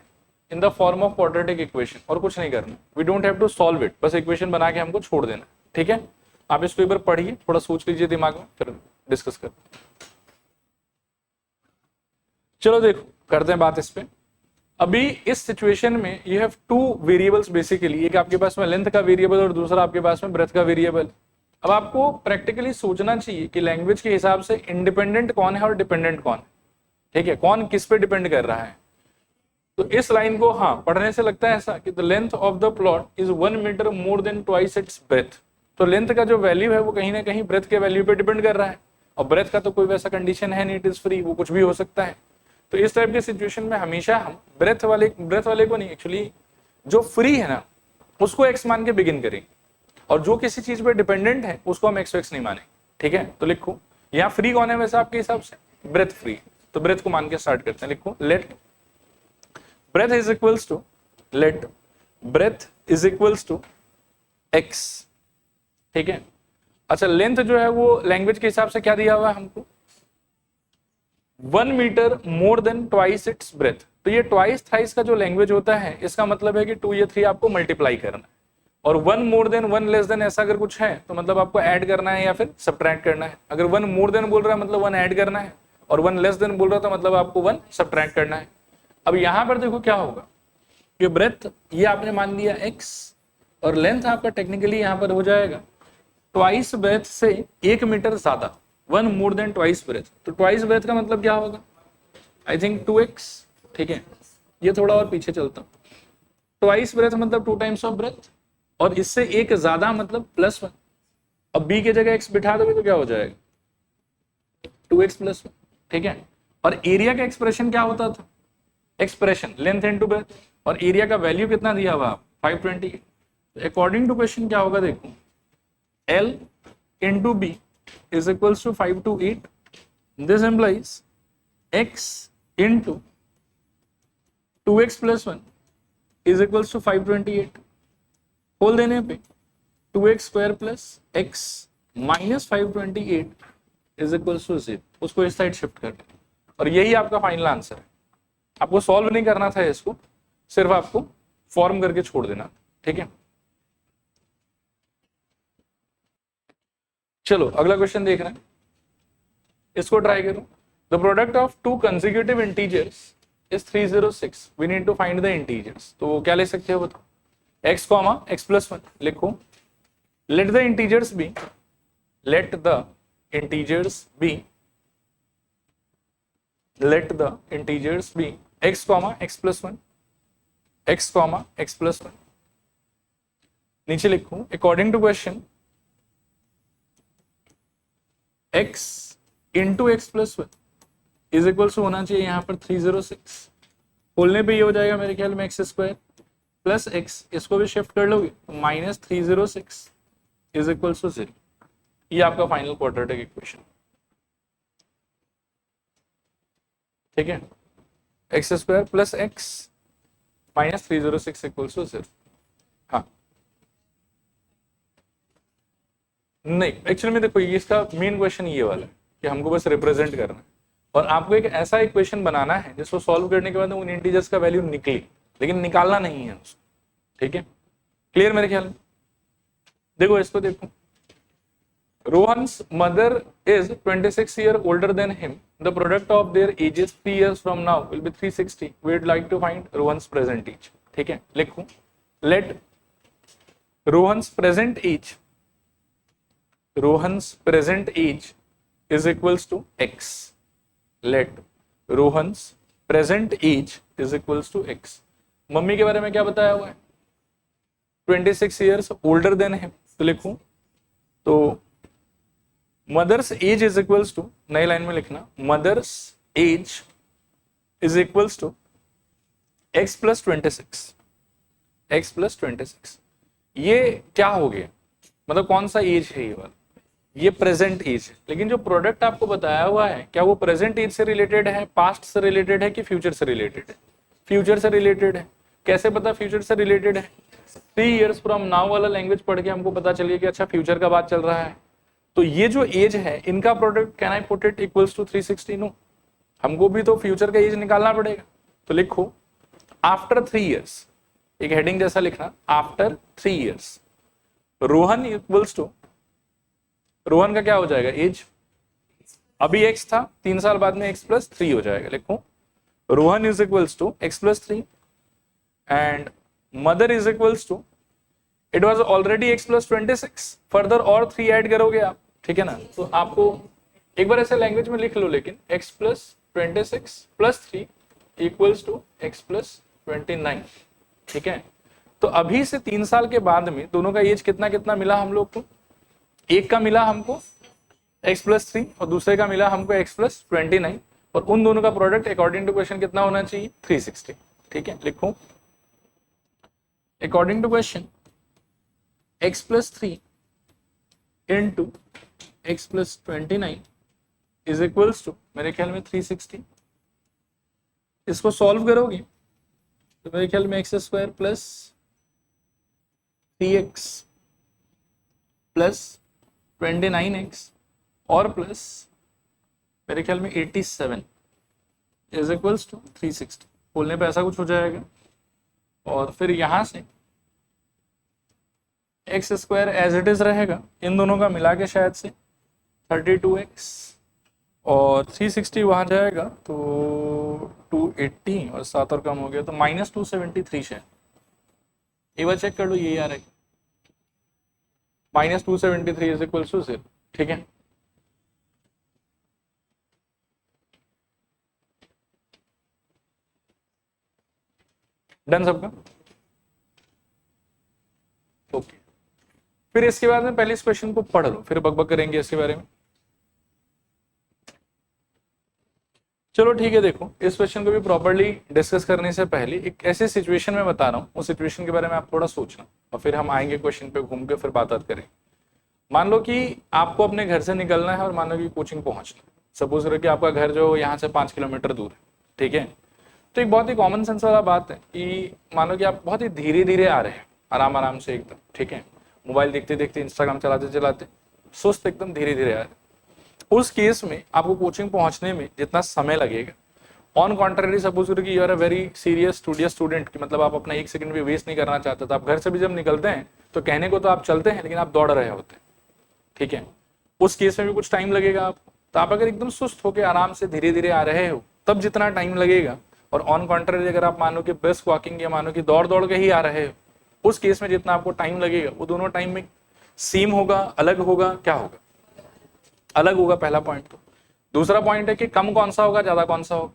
in the form of quadratic equation, और कुछ नहीं करना। We don't have to solve it, बस इक्वेशन बना के हमको छोड़ देना। ठीक है, आप इसको एक बार पढ़िए, थोड़ा सोच लीजिए दिमाग में, फिर डिस्कस करते हैं। चलो देखो करते हैं बात इस पे। अभी इस सिचुएशन में you have two variables basically, एक आपके पास में लेंथ का वेरिएबल और दूसरा आपके पास में ब्रेथ का वेरिएबल। अब आपको प्रैक्टिकली सोचना चाहिए कि लैंग्वेज के हिसाब से इंडिपेंडेंट कौन है और डिपेंडेंट कौन है, ठीक है, कौन किस पे डिपेंड कर रहा है। तो इस लाइन को हाँ पढ़ने से लगता है ऐसा कि the length of the plot is 1 metre more than twice its breadth. तो लेंथ का जो वैल्यू है वो कहीं ना कहीं ब्रेथ के वैल्यू पे डिपेंड कर रहा है, और ब्रेथ का तो कोई वैसा कंडीशन है नहीं, इट इज फ्री, वो कुछ भी हो सकता है। तो इस टाइप के सिचुएशन में हमेशा हम ब्रेथ वाले को नहीं, एक्चुअली जो फ्री है ना उसको एक्स मान के बिगिन करेंगे, और जो किसी चीज पे डिपेंडेंट है उसको हम एक्स नहीं माने, ठीक है। तो लिखो यहाँ फ्री कौन है वैसे आपके हिसाब से, ब्रेथ फ्री, तो ब्रेथ को मान के स्टार्ट करते हैं। लिखो let breadth is equals to, let breadth is equals to x, ठीक है। अच्छा लेंथ जो है वो लैंग्वेज के हिसाब से क्या दिया हुआ है हमको, 1 metre more than twice its breadth. तो ये ट्वाइस थ्राइस का जो लैंग्वेज होता है इसका मतलब है कि 2 या 3 आपको मल्टीप्लाई करना है, और 1 मोर देन 1 लेस देन ऐसा अगर कुछ है तो मतलब आपको ऐड करना है या फिर सब्ट्रैक्ट करना है। अगर 1 मोर देन बोल रहा है मतलब 1 ऐड करना है, और 1 लेस देन बोल रहा था मतलब आपको 1 सब्ट्रैक्ट करना है। अब यहां पर देखो क्या होगा, ये ब्रेथ ये आपने मान लिया x, और लेंथ आपका टेक्निकली यहां पर हो जाएगा ट्वाइस ब्रेथ से 1 मीटर ज्यादा, 1 मोर देन ट्वाइस ब्रेथ। तो ट्वाइस ब्रेथ का मतलब क्या होगा, आई थिंक 2x, ठीक है। ये थोड़ा और पीछे चलता हूं, ट्वाइस ब्रेथ मतलब 2 टाइम्स ऑफ ब्रेथ, और इससे एक ज्यादा मतलब +1। अब b की जगह x बिठा दोगे तो क्या हो जाएगा 2x + 1, ठीक है। और एरिया का एक्सप्रेशन क्या होता था, एक्सप्रेशन लेंथ इनटू ब्रेथ, और एरिया का वैल्यू कितना दिया हुआ 520। अकॉर्डिंग टू क्वेश्चन क्या होगा देखो, L into B is equals to 5 to 8. This implies x into 2x plus 1 is equals to 528. Whole देने पे 2x square plus x minus 528 is equals to 0. उसको इस साइड शिफ्ट कर, और यही आपका फाइनल आंसर है। आपको सॉल्व नहीं करना था इसको, सिर्फ आपको फॉर्म करके छोड़ देना, ठीक है। चलो अगला क्वेश्चन देख रहे हैं, इसको ट्राई करो। The product of 2 consecutive integers is 306, we need to find the integers. तो क्या ले सकते हो बताओ, x, x + 1 लिखो। Let the integers be, let the integers be, let the integers be x, x + 1, x, x + 1। नीचे लिखो according to question x into x + 1 is equal to होना चाहिए यहाँ पर 306। खोलने पे ये हो जाएगा मेरे ख्याल में x² + x, इसको भी शिफ्ट कर लोगे तो -306 इज इक्वल टू 0। ये आपका फाइनल क्वाड्रेटिक इक्वेशन, ठीक है। x² + x -306 equal to 0। हाँ नहीं, एक्चुअली में देखो इसका मेन क्वेश्चन ये वाला है कि हमको बस रिप्रेजेंट करना है, और आपको एक ऐसा इक्वेशन बनाना है जिसको सॉल्व करने के बाद उन इंटीजर्स का वैल्यू निकले, लेकिन निकालना नहीं है उसको, ठीक है। क्लियर मेरे ख्याल में। देखो इसको देखो, Rohan's mother is 26 year older than him, the product of their ages 3 years from now will be 360, we would like to find Rohan's present age, ठीक है। लिखो let Rohan's present age, Rohan's present age is equals to x. Let Rohan's present age is equals to x. Mummy के बारे में क्या बताया हुआ है, 26 years older than him, तो लिखूं तो mother's age is equals to, नई लाइन में लिखना mother's age is equals to x + 26, x + 26। ये क्या हो गया, मतलब कौन सा एज है ये वाला, ये प्रेजेंट एज है। लेकिन जो प्रोडक्ट आपको बताया हुआ है क्या वो प्रेजेंट एज से रिलेटेड है, पास्ट से रिलेटेड है कि फ्यूचर से रिलेटेड है, फ्यूचर से रिलेटेड है। कैसे पता फ्यूचर से रिलेटेड है, 3 years फ्रॉम नाउ वाला लैंग्वेज पढ़ के हमको पता चलिए कि अच्छा फ्यूचर का बात चल रहा है। तो ये जो एज है इनका product can I put it equals to 360, no, हमको भी तो फ्यूचर का एज निकालना पड़ेगा। तो लिखो आफ्टर 3 years, एक हेडिंग जैसा लिखना, after 3 years Rohan equals to, Rohan का क्या हो जाएगा एज, अभी x था, 3 साल बाद में x प्लस 3 हो जाएगा। लिखो Rohan is equals to x plus 3 and mother is equals to, it was already x plus 26, further और 3 ऐड करोगे आप, ठीक है ना। तो आपको एक बार ऐसे लैंग्वेज में लिख लो, लेकिन x plus 26 plus 3 equals to x plus 29, ठीक है। तो अभी से 3 साल के बाद में दोनों का एज कितना कितना मिला हम लोग को, एक का मिला हमको x प्लस 3 और दूसरे का मिला हमको x प्लस 29, और उन दोनों का प्रोडक्ट अकॉर्डिंग टू क्वेश्चन कितना होना चाहिए, 360, ठीक है। लिखो according to question x plus 3 into x plus 29 is equals to, मेरे ख्याल में 360। इसको सॉल्व करोगे तो मेरे ख्याल में x square plus 3x plus 29x और प्लस मेरे ख्याल में 87 इज इक्वल्स टू 360। बोलने पे ऐसा कुछ हो जाएगा, और फिर यहां से x square as it is रहेगा, इन दोनों का मिला के शायद से 32x और 360 वहां जाएगा तो 280 और 7 और कम हो गया तो माइनस 273 है। एक बार चेक कर लो, ये आ रहा है माइनस 273 इज इक्वल टू 0, ठीक है। डन सबका, ओके। फिर इसके बाद में पहले इस क्वेश्चन को पढ़ लो, फिर बकबक करेंगे इसके बारे में। चलो ठीक है, देखो इस क्वेश्चन को भी प्रॉपर्ली डिस्कस करने से पहले एक ऐसी सिचुएशन में बता रहा हूँ, उस सिचुएशन के बारे में आप थोड़ा सोचना और फिर हम आएंगे क्वेश्चन पे घूम के फिर बात करें। मान लो कि आपको अपने घर से निकलना है और मान लो कि कोचिंग पहुंचना, सपोज करो कि आपका घर जो यहाँ से 5 किलोमीटर दूर है, ठीक है। तो एक बहुत ही कॉमन सेंस वाला बात है कि मान लो कि आप बहुत ही धीरे धीरे आ रहे हैं, आराम आराम से एकदम, ठीक है। मोबाइल देखते देखते, इंस्टाग्राम चलाते चलाते सुस्त एकदम धीरे धीरे आ रहे हैं। उस केस में आपको कोचिंग पहुंचने में जितना समय लगेगा, ऑन कॉन्ट्ररी सपोज करो कि you are a very serious student, कि मतलब आप अपना 1 सेकंड भी वेस्ट नहीं करना चाहते, तो आप घर से भी जब निकलते हैं तो कहने को तो आप चलते हैं लेकिन आप दौड़ रहे होते हैं, ठीक है। उस केस में भी कुछ टाइम लगेगा आपको। तो आप अगर एकदम सुस्त होकर आराम से धीरे धीरे आ रहे हो तब जितना टाइम लगेगा, और ऑन कॉन्ट्ररी अगर आप मानो कि ब्रिस्क वॉकिंग या मानो कि दौड़ दौड़ के ही आ रहे हो, उस केस में जितना आपको टाइम लगेगा वो दोनों टाइम में सेम होगा, अलग होगा, क्या होगा, अलग होगा, पहला पॉइंट। तो दूसरा पॉइंट है कि कम कौन सा होगा, ज्यादा कौन सा होगा।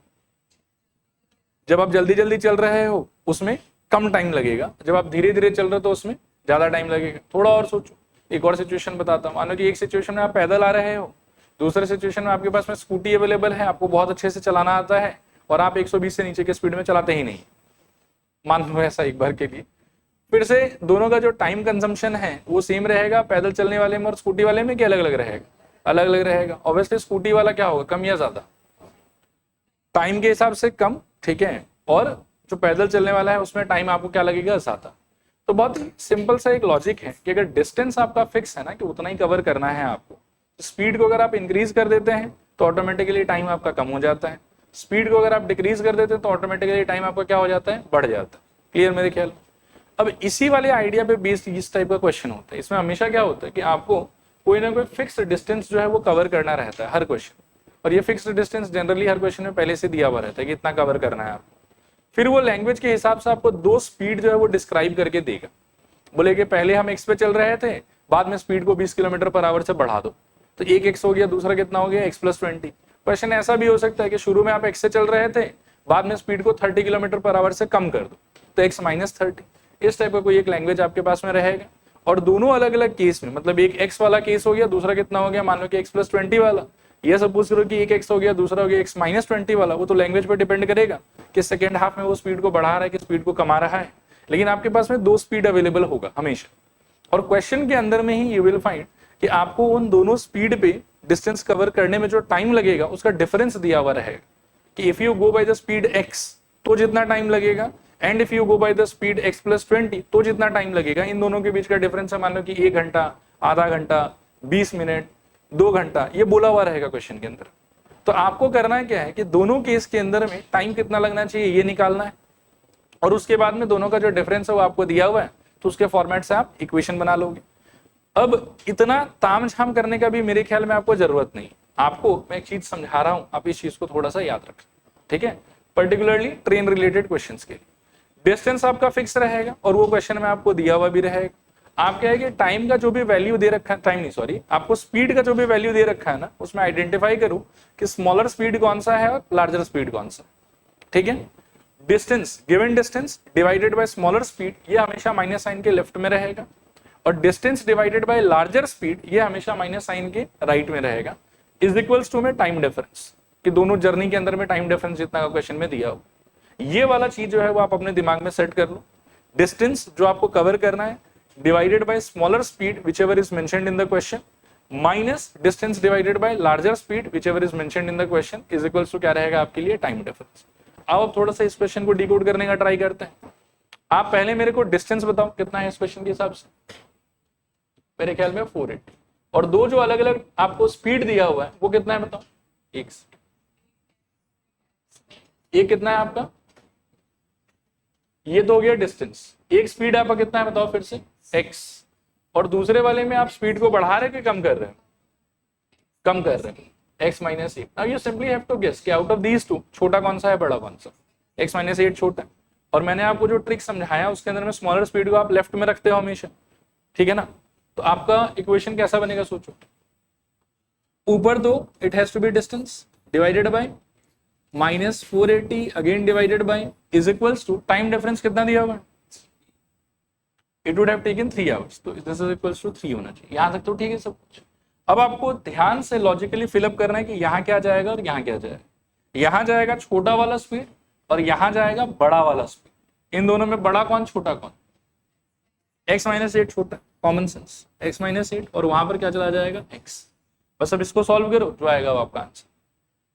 जब आप जल्दी जल्दी चल रहे हो उसमें कम टाइम लगेगा, जब आप धीरे धीरे चल रहे हो तो उसमें ज्यादा टाइम लगेगा। थोड़ा और सोचो, एक और सिचुएशन बताता हूँ। मानो कि एक सिचुएशन में आप पैदल आ रहे हो, दूसरे सिचुएशन में आपके पास में स्कूटी अवेलेबल है, आपको बहुत अच्छे से चलाना आता है और आप 120 से नीचे के स्पीड में चलाते ही नहीं, मान लो ऐसा एक बार के लिए। फिर से दोनों का जो टाइम कंजम्पशन है वो सेम रहेगा, पैदल चलने वाले में और स्कूटी वाले में, क्या अलग अलग रहेगा, अलग अलग रहेगा। ऑब्वियसली स्कूटी वाला क्या होगा, कम या ज्यादा, टाइम के हिसाब से कम, ठीक है। और जो पैदल चलने वाला है उसमें टाइम आपको क्या लगेगा, ज्यादा। तो बहुत ही सिंपल सा एक लॉजिक है कि अगर डिस्टेंस आपका फिक्स है ना कि उतना ही कवर करना है आपको, स्पीड को अगर आप इंक्रीज कर देते हैं तो ऑटोमेटिकली टाइम आपका कम हो जाता है, स्पीड को अगर आप डिक्रीज कर देते हैं तो ऑटोमेटिकली टाइम आपका क्या हो जाता है, बढ़ जाता है। क्लियर मेरे ख्याल। अब इसी वाले आइडिया पे बेस्ड इस टाइप का क्वेश्चन होता है। इसमें हमेशा क्या होता है कि आपको कोई ना कोई फिक्स्ड डिस्टेंस जो है वो कवर करना रहता है हर क्वेश्चन, और ये फिक्स्ड डिस्टेंस जनरली हर क्वेश्चन में पहले से दिया हुआ रहता है कि इतना कवर करना है आपको। फिर वो लैंग्वेज के हिसाब से आपको 2 स्पीड जो है वो डिस्क्राइब करके देगा। बोले कि पहले हम x पे चल रहे थे, बाद में स्पीड को 20 किलोमीटर पर आवर से बढ़ा दो, तो एक x हो गया, दूसरा कितना हो गया, x प्लस 20। क्वेश्चन ऐसा भी हो सकता है कि शुरू में आप x से चल रहे थे, बाद में स्पीड को 30 किलोमीटर पर आवर से कम कर दो, तो x माइनस 30। इस टाइप का कोई एक लैंग्वेज आपके पास में रहेगा, और दोनों अलग अलग केस में, मतलब एक x वाला केस हो गया, दूसरा कितना हो गया, मान लो कि x प्लस 20 वाला। ये सपोज करो कि एक x हो गया, दूसरा हो गया x माइनस 20 वाला। वो तो लैंग्वेज पर डिपेंड करेगा कि सेकेंड हाफ में वो स्पीड को बढ़ा रहा है कि स्पीड को कमा रहा है, लेकिन आपके पास में 2 स्पीड अवेलेबल होगा हमेशा। और क्वेश्चन के अंदर में ही यू विल फाइंड कि आपको उन दोनों स्पीड पे डिस्टेंस कवर करने में जो टाइम लगेगा उसका डिफरेंस दिया हुआ रहेगा कि if you go by the speed x तो जितना टाइम लगेगा, and if you go by the speed x plus 20 तो जितना टाइम लगेगा। इन दोनों के बीच का डिफरेंस है मान लो कि 1 घंटा, आधा घंटा, 20 मिनट, 2 घंटा, ये बोला हुआ रहेगा क्वेश्चन के अंदर। तो आपको करना क्या है कि दोनों केस के अंदर में टाइम कितना लगना चाहिए ये निकालना है, और उसके बाद में दोनों का जो डिफरेंस है वो आपको दिया हुआ है, तो उसके फॉर्मेट से आप इक्वेशन बना लोगे। अब इतना तामझाम करने का भी मेरे ख्याल में आपको जरूरत नहीं। आपको मैं एक चीज समझा रहा हूं, आप इस चीज को थोड़ा सा याद रखें, ठीक है, पर्टिकुलरली ट्रेन रिलेटेड क्वेश्चंस के लिए। डिस्टेंस आपका फिक्स रहेगा और वो क्वेश्चन में आपको दिया हुआ भी रहेगा। आप क्या है कि टाइम का जो भी वैल्यू दे रखा है, टाइम नहीं सॉरी, आपको स्पीड का जो भी वैल्यू दे रखा है ना, उसमें आइडेंटिफाई करूं कि स्मॉलर स्पीड कौन सा है और लार्जर स्पीड कौन सा, ठीक है। Distance, given distance divided by smaller speed, ये हमेशा माइनस साइन के लेफ्ट में रहेगा, और distance divided by larger speed, ये हमेशा माइनस साइन के राइट में रहेगा, इज इक्वल्स टू में टाइम डिफरेंस, कि दोनों जर्नी के अंदर में टाइम डिफरेंस जितना का क्वेश्चन में दिया हो। ये वाला चीज जो है वो आप अपने दिमाग में सेट कर लो। डिस्टेंस जो आपको कवर करना है divided by smaller speed whichever is mentioned in the question, minus distance divided by larger speed whichever is mentioned in the question, is equals to क्या रहेगा आपके लिए, टाइम डिफरेंस। अब थोड़ा सा इस क्वेश्चन को डिकोड करने का ट्राई करते हैं। आप पहले मेरे को डिस्टेंस बताओ कितना है इस क्वेश्चन के हिसाब से, मेरे ख्याल में 480, और दो जो अलग अलग आपको स्पीड दिया हुआ है वो कितना है बताओ, x, ये कितना है आपका, ये तो हो गया डिस्टेंस। एक स्पीड आपका कितना है बताओ फिर से, x, और दूसरे वाले में आप स्पीड को बढ़ा रहे कि कम कर रहे हैं, कम कर रहे हैं, x minus 8। Now you simply have to guess कि आउट ऑफ दीज टू छोटा कौन सा है बड़ा कौन सा, x माइनस 8 छोटा है, और मैंने आपको जो ट्रिक समझाया उसके अंदर में स्मॉलर स्पीड को आप लेफ्ट में रखते हो हमेशा, ठीक है ना। तो आपका इक्वेशन कैसा बनेगा सोचो, ऊपर दो it has to be distance divided by minus 480 again divided by is equals to time difference कितना दिया हुआ है, it would have taken 3 hours, तो दिस इज इक्वल्स टू 3 होना चाहिए। यहां तक तो ठीक है सब कुछ। अब आपको ध्यान से लॉजिकली फिलअप करना है कि यहाँ क्या जाएगा और यहाँ क्या जाएगा। यहाँ जाएगा छोटा वाला स्पीड और यहाँ जाएगा बड़ा वाला स्पीड। इन दोनों में बड़ा कौन छोटा कौन, x माइनस 8 छोटा, कॉमन सेंस x माइनस 8, और वहां पर क्या चला जाएगा x। बस अब इसको सॉल्व करो, जो आएगा वो आपका आंसर,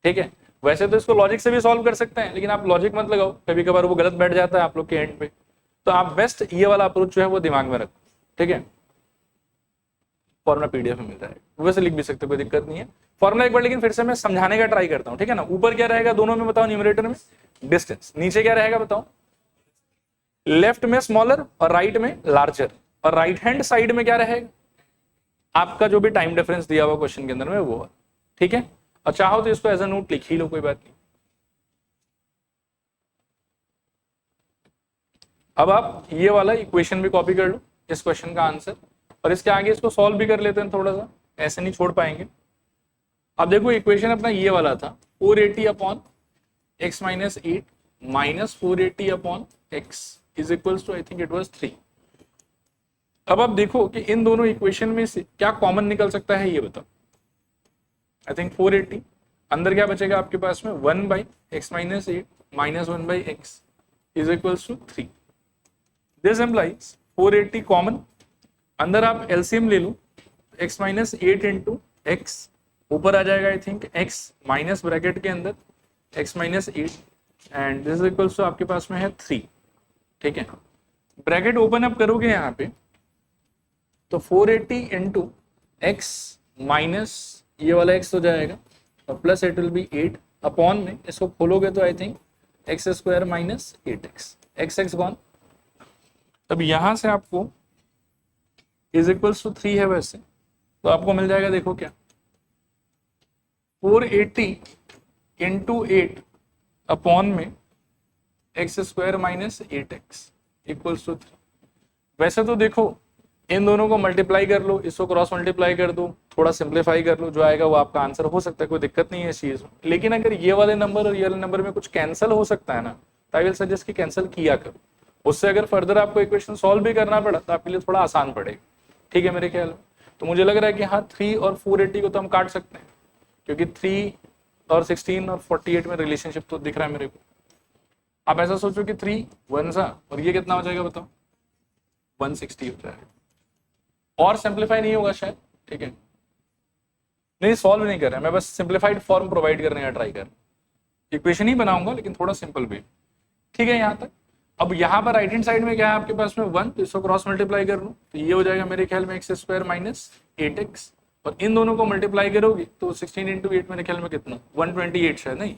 ठीक है। वैसे तो इसको लॉजिक से भी सॉल्व कर सकते हैं, लेकिन आप लॉजिक मत लगाओ, कभी कभार वो गलत बैठ जाता है आप लोग के एंड पे, तो आप बेस्ट ये वाला अप्रोच जो है वो दिमाग में रखो, ठीक है। फॉर्मुला पीडीएफ में मिल जाएगा, वैसे लिख भी सकते, कोई दिक्कत नहीं है। फॉर्मुला एक बार लेकिन फिर से मैं समझाने का ट्राई करता हूँ, ठीक है ना। ऊपर क्या रहेगा दोनों में बताओ, न्यूमरेटर में डिस्टेंस, नीचे क्या रहेगा बताओ, लेफ्ट में स्मॉलर और राइट में लार्जर, और राइट हैंड साइड में क्या रहेगा आपका जो भी टाइम डिफरेंस दिया हुआ क्वेश्चन के अंदर में वो, ठीक है। और चाहो तो इसको एज अ नोट लिख ही लो, कोई बात नहीं। अब आप ये वाला इक्वेशन भी कॉपी कर लो, इस क्वेश्चन का आंसर, और इसके आगे इसको सॉल्व भी कर लेते हैं थोड़ा सा, ऐसे नहीं छोड़ पाएंगे। अब देखो इक्वेशन अपना ये वाला था 480 upon x minus 8 minus 480 upon x is equals to I think it was 3। अब आप देखो कि इन दोनों इक्वेशन में से क्या कॉमन निकल सकता है ये बताओ। आई थिंक 480, अंदर क्या बचेगा आपके पास में 1 by x minus 8 minus 1 by x is equals to 3। This implies 480 common, अंदर आप एलसीएम ले लो, x माइनस 8 इंटू एक्स, ऊपर आ जाएगा I think x minus bracket के अंदर x minus 8 and this equals to आपके पास में है 3, ठीक है। ब्रैकेट ओपन अप करोगे यहाँ पे तो 480 इंटू एक्स माइनस ये वाला x हो जाएगा और plus it will B 8 upon में इसको खोलोगे तो I think x square minus 8x, x gone. तब यहां से आपको इज इक्वल्स टू 3 है वैसे, तो आपको मिल जाएगा देखो क्या 480 इंटू 8 अपॉन में x square minus 8x equals to 3। वैसे तो देखो इन दोनों को मल्टीप्लाई कर लो, इसको क्रॉस मल्टीप्लाई कर दो, थोड़ा सिंप्लीफाई कर लो, जो आएगा वो आपका आंसर हो सकता है, कोई दिक्कत नहीं है इस चीज में। लेकिन अगर ये वाले नंबर और ये वाले नंबर में कुछ कैंसिल हो सकता है ना, तो आई विल सजेस्ट कि कैंसिल किया करो, उससे अगर फर्दर आपको इक्वेशन सॉल्व भी करना पड़ा तो आपके लिए थोड़ा आसान पड़ेगा, ठीक है मेरे ख्याल में। तो मुझे लग रहा है कि हाँ 3 और 480 को तो हम काट सकते हैं, क्योंकि 3 और 16 और 48 में रिलेशनशिप तो दिख रहा है मेरे को। आप ऐसा सोचो कि 3 1 सा और ये कितना हो जाएगा बताओ, 160 हो जाएगा, और सिंप्लीफाई नहीं होगा शायद, ठीक है। नहीं सॉल्व नहीं कर रहा मैं, बस सिंप्लीफाइड फॉर्म प्रोवाइड करने का ट्राई कर, इक्वेशन ही बनाऊंगा लेकिन थोड़ा सिंपल वे, ठीक है यहाँ तक। अब यहाँ पर राइट हैंड साइड में क्या है आपके पास में 1, तो इसको क्रॉस मल्टीप्लाई कर लूं तो ये हो जाएगा मेरे ख्याल में एक्स स्क्वायर माइनस 8x, और इन दोनों को मल्टीप्लाई करोगे तो 16 इंटू 8 मेरे ख्याल में कितना 128 शायद, नहीं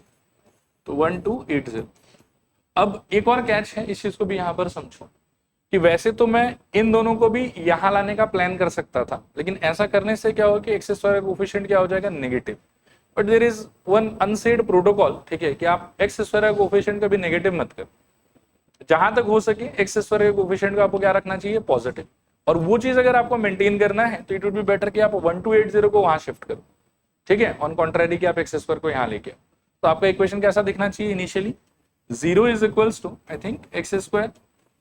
तो 1280। अब एक और कैच है, इस चीज को भी यहाँ पर समझो कि वैसे तो मैं इन दोनों को भी यहाँ लाने का प्लान कर सकता था, लेकिन ऐसा करने से क्या होगा कि एक्स स्क्वायर का कोफिशिएंट क्या हो जाएगा negative, but there is one unsaid protocol, ठीक है, कि आप एक्स स्क्वायर का कोफिशिएंट कभी नेगेटिव मत कर, जहां तक हो सके एक्स स्क्वायर के कोफिशिएंट को आपको क्या रखना चाहिए, पॉजिटिव। और वो चीज अगर आपको मेंटेन करना है तो इट वुड बी बेटर कि आप 1280 को वहां शिफ्ट करो, ठीक है, ऑन कॉन्ट्रारी कि आप एक्स स्क्वायर को यहाँ लेके आओ। तो आपका इक्वेशन कैसा दिखना चाहिए initially, 0 is equals to I think x square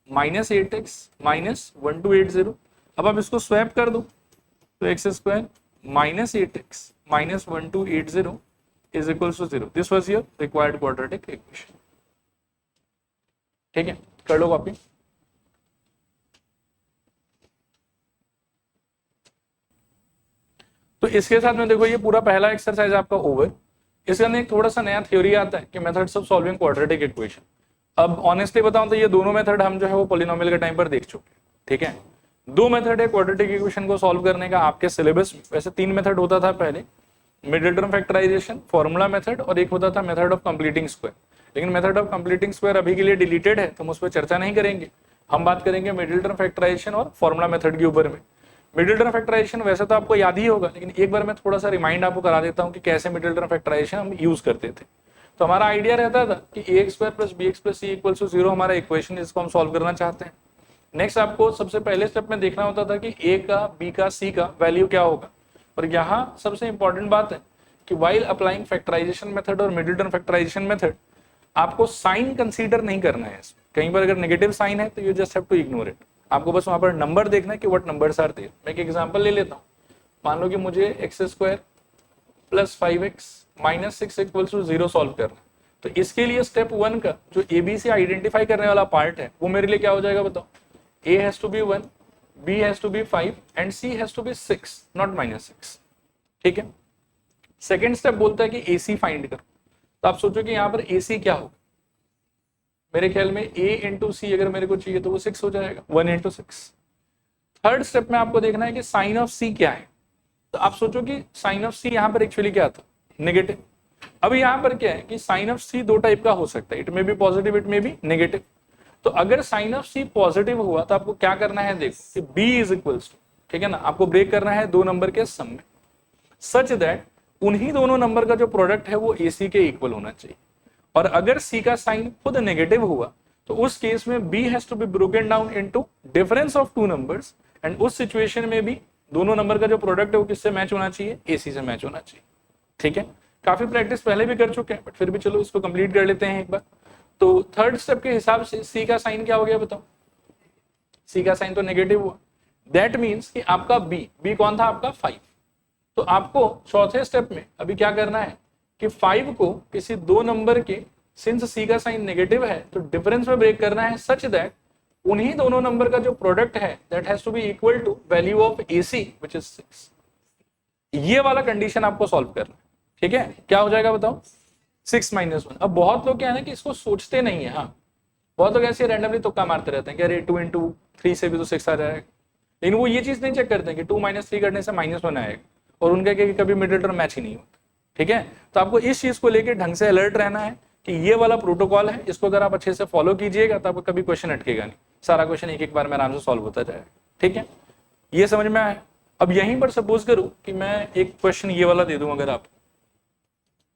minus 8x minus 1280। अब आप इसको स्वैप कर दो तो x square minus 8x minus 1280 is equals to 0। This was your required quadratic equation, ठीक है, कर लो कॉपी। तो इसके साथ में देखो ये पूरा पहला एक्सरसाइज आपका ओवर। इसके अंदर एक थोड़ा सा नया थ्योरी आता है कि methods of solving quadratic equation. अब ऑनेस्टली बताऊं तो ये दोनों मेथड हम जो है वो पॉलिनोमियल के टाइम पर देख चुके हैं, ठीक है। दो मेथड है क्वाड्रेटिक इक्वेशन को सॉल्व करने का आपके सिलेबस में। वैसे 3 मेथड होता था पहले, middle term factorization, formula method और एक होता था मेथड ऑफ कंप्लीटिंग स्क्वायर। लेकिन मेथड ऑफ कंप्लीटिंग स्क्वायर अभी के लिए डिलीटेड है तो हम उस पर चर्चा नहीं करेंगे। हम बात करेंगे मिडिल टर्म फैक्टराइजेशन और फॉर्मूला मेथड के ऊपर में। मिडिल टर्म फैक्टराइजेशन वैसे तो आपको याद ही होगा, लेकिन एक बार मैं थोड़ा सा रिमाइंड आपको करा देता हूँ कि कैसे मिडिल टर्म फैक्टराइजेशन हम यूज करते थे। तो हमारा आइडिया रहता था कि ax square plus bx plus c equals to 0 हमारा इक्वेशन, जिसको हम सॉल्व करना चाहते हैं। नेक्स्ट आपको सबसे पहले स्टेप में देखना होता था कि a का, b का, c का वैल्यू क्या होगा। और यहाँ सबसे इंपॉर्टेंट बात है कि वाइल अप्लाइंग फैक्टराइजेशन मेथड और मिडिल टर्म फैक्टराइजेशन मेथड आपको साइन कंसीडर नहीं करना है। कहीं पर अगर नेगेटिव साइन है तो you just have to ignore it. आपको बस वहां पर नंबर देखना है कि व्हाट नंबर्स आर देयर। मैं एक एग्जांपल ले लेता हूँ। मान लो कि मुझे x square plus 5x minus 6 equals to 0 solve करना है। तो इसके लिए स्टेप 1 का जो ए बी से आइडेंटिफाई करने वाला पार्ट है वो मेरे लिए क्या हो जाएगा बताओ। a has to be 1, b has to be 5 and c has to be 6, not -6, ठीक है। सेकेंड स्टेप बोलता है कि ac फाइंड करो। तो आप सोचो कि यहाँ पर ac क्या होगा। मेरे ख्याल में a इंटू सी अगर मेरे को चाहिए तो वो 6 हो जाएगा, 1 इंटू 6। थर्ड स्टेप में आपको देखना है कि साइन ऑफ c क्या है। तो आप सोचो कि साइन ऑफ c यहाँ पर एक्चुअली क्या था, नेगेटिव। अब यहाँ पर क्या है कि साइन ऑफ c दो टाइप का हो सकता है, it may be positive, it may be negative. तो अगर साइन ऑफ c पॉजिटिव हुआ तो आपको क्या करना है, देखो कि b इज इक्वल्स टू, ठीक है ना, आपको ब्रेक करना है दो नंबर के सम में, सच दैट उन्हीं दोनों नंबर का जो प्रोडक्ट है वो ac के इक्वल होना चाहिए। और अगर c का साइन खुद नेगेटिव हुआ तो उस केस में b has to be broken down into difference of two numbers, and उस सिचुएशन में भी दोनों नंबर का जो प्रोडक्ट है वो किससे मैच होना चाहिए, ac से मैच होना चाहिए, ठीक है। काफी प्रैक्टिस पहले भी कर चुके हैं बट फिर भी चलो इसको कंप्लीट कर लेते हैं एक बार। तो थर्ड स्टेप के हिसाब से c का साइन क्या हो गया बताओ, c का साइन तो नेगेटिव हुआ। दैट मीन्स कि आपका b कौन था, आपका 5। तो आपको चौथे स्टेप में अभी क्या करना है कि 5 को किसी दो नंबर के, सिंस c का साइन नेगेटिव है तो डिफरेंस में ब्रेक करना है सच दैट उन्हीं दोनों नंबर का जो प्रोडक्ट है that has to be equal to value of ac which is 6। ये वाला कंडीशन आपको सॉल्व करना है, ठीक है। क्या हो जाएगा बताओ, 6 - 1। अब बहुत लोग क्या है ना कि इसको सोचते नहीं है। हाँ, बहुत लोग ऐसे रैंडमली तुक्का मारते रहते हैं कि अरे 2 इंटू 3 से भी तो 6 आ जाएगा, लेकिन वो ये चीज नहीं चेक करते हैं कि 2 - 3 करने से -1 आएगा, और उनका क्या कभी मिडिल टर्म मैच ही नहीं होता, ठीक है। तो आपको इस चीज को लेकर ढंग से अलर्ट रहना है कि ये वाला प्रोटोकॉल है, इसको अगर आप अच्छे से फॉलो कीजिएगा तो आपको कभी क्वेश्चन अटकेगा नहीं, सारा क्वेश्चन एक बार में आराम से सॉल्व होता जाएगा, ठीक है। ये समझ में आया। अब यहीं पर सपोज करूं कि मैं एक क्वेश्चन ये वाला दे दूं अगर आप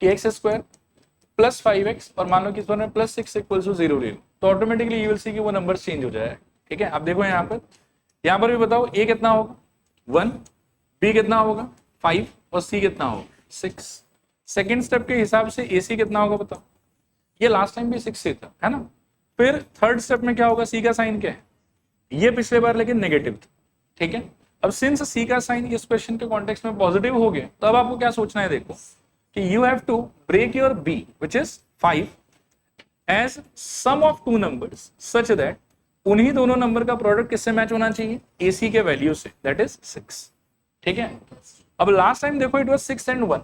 कि एक्स स्क्वायर प्लस 5x और मान लो कि इस बार में प्लस 6 इक्वल्स टू 0 ले लो, तो ऑटोमेटिकली यू विल सी कि वो नंबर चेंज हो जाएगा, ठीक है। आप देखो यहाँ पर भी बताओ a कितना होगा 1, b कितना होगा 5 और c कितना होगा 6। सेकेंड स्टेप के हिसाब से ac कितना होगा बताओ, ये लास्ट टाइम भी 6 से था, है ना। फिर थर्ड स्टेप में क्या होगा, c का साइन क्या है, ये पिछले बार लेकिन नेगेटिव था, ठीक है। अब सिंस c का साइन इस क्वेश्चन के कॉन्टेक्स्ट में पॉजिटिव हो गया तो अब आपको क्या सोचना है, देखो कि you have to break your b which is 5 as sum of two numbers such that उन्हीं दोनों नंबर का प्रोडक्ट किससे मैच होना चाहिए, ac के वैल्यू से, that is 6, ठीक है। अब लास्ट टाइम देखो it was 6 and 1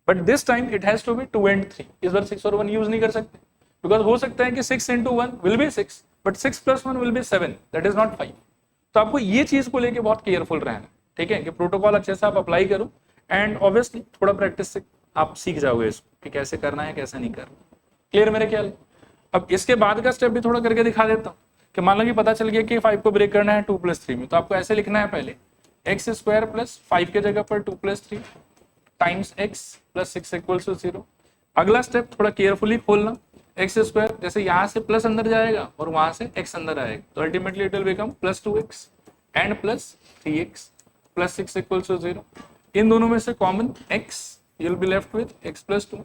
but this time it has to be 2 and 3। इस बार 6 और 1 यूज नहीं कर सकते बिकॉज हो सकता है कि 6 into 1 will be 6 but 6 plus 1 will be 7, that is not 5। तो आपको ये चीज को लेके बहुत केयरफुल रहना, ठीक है, कि प्रोटोकॉल अच्छे से आप अप्लाई करो एंड ऑब्वियसली थोड़ा प्रैक्टिस से आप सीख जाओगे इसको कि कैसे करना है कैसे नहीं करना। क्लियर मेरे ख्याल। अब इसके बाद का स्टेप भी थोड़ा करके दिखा देता हूँ कि मान लो कि पता चल गया कि 5 को ब्रेक करना है 2 + 3 में, तो आपको ऐसे लिखना है पहले x² + 5 के जगह पर 2 + 3 times x plus 6 equals to 0। अगला स्टेप थोड़ा केयरफुली खोलना, एक्स स्क्वायर जैसे यहां से प्लस अंदर जाएगा और वहां से एक्स अंदर आएगा तो ultimately it will become plus 2x and plus 3x plus 6 equals to 0। इन दोनों में से common x, you will be left with x plus 2।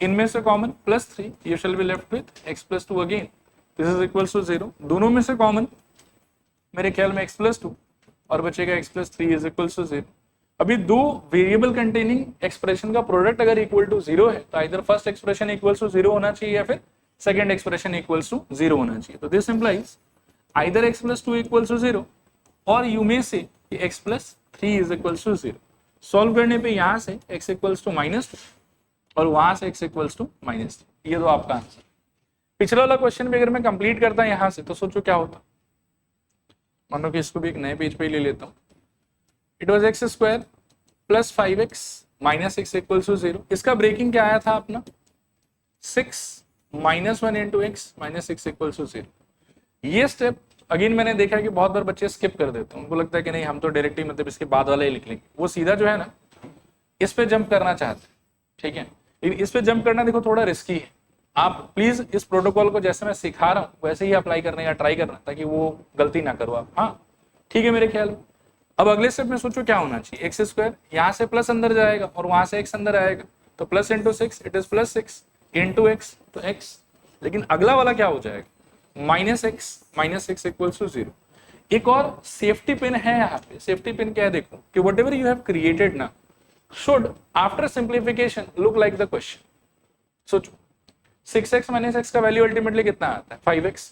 इनमें से common plus 3, you shall be left with x plus 2 again, this is equals to 0। दोनों में से common मेरे ख्याल में x प्लस 2 और बचेगा x plus 3 is equals to 0। अभी दो वेरिएबल कंटेनिंग एक्सप्रेशन का प्रोडक्ट अगर इक्वल टू 0 है तो इधर फर्स्ट एक्सप्रेशन इक्वल्स टू 0 होना चाहिए या फिर सेकंड एक्सप्रेशन इक्वल्स टू 0 होना चाहिए। तो this implies either x plus 2 equals to 0 और you may say x plus 3 is equals to 0। Solve करने पे यहां से x इक्वल्स टू -2 और वहां से x इक्वल्स टू -3, ये तो आपका आंसर। पिछला वाला क्वेश्चन भी अगर मैं कंप्लीट करता यहां से तो सोचो क्या होता। मानो कि इसको भी एक नए पेज पे ले लेता हूं। It was x square plus 5x minus 6 equals to 0। इसका ब्रेकिंग क्या आया था अपना 6 minus 1 into x minus 6 equals to 0। ये स्टेप अगेन मैंने देखा कि बहुत बार बच्चे स्किप कर देते हैं, उनको लगता है कि नहीं हम तो डायरेक्टली मतलब इसके बाद वाला ही लिख लेंगे। वो सीधा जो है ना इस पे जंप करना चाहते हैं, ठीक है, लेकिन इस पे जंप करना देखो थोड़ा रिस्की है। आप प्लीज इस प्रोटोकॉल को जैसे मैं सिखा रहा हूँ वैसे ही अप्लाई करने का ट्राई करना ताकि वो गलती ना करो आप। हाँ ठीक है मेरे ख्याल में। अब अगले स्टेप में सोचो क्या होना चाहिए, एक्स स्क्वायर यहाँ से प्लस अंदर जाएगा और वहां से एक्स अंदर आएगा तो plus into 6 it is plus 6 into x तो एक्स। लेकिन अगला वाला क्या हो जाएगा minus x minus 6 equals to 0। एक और सेफ्टी पिन है यहाँ पे। सेफ्टी पिन क्या है देखो कि whatever you have created ना should after simplification look like the question. सोचो 6x माइनस एक्स का वैल्यू अल्टीमेटली कितना आता है 5x।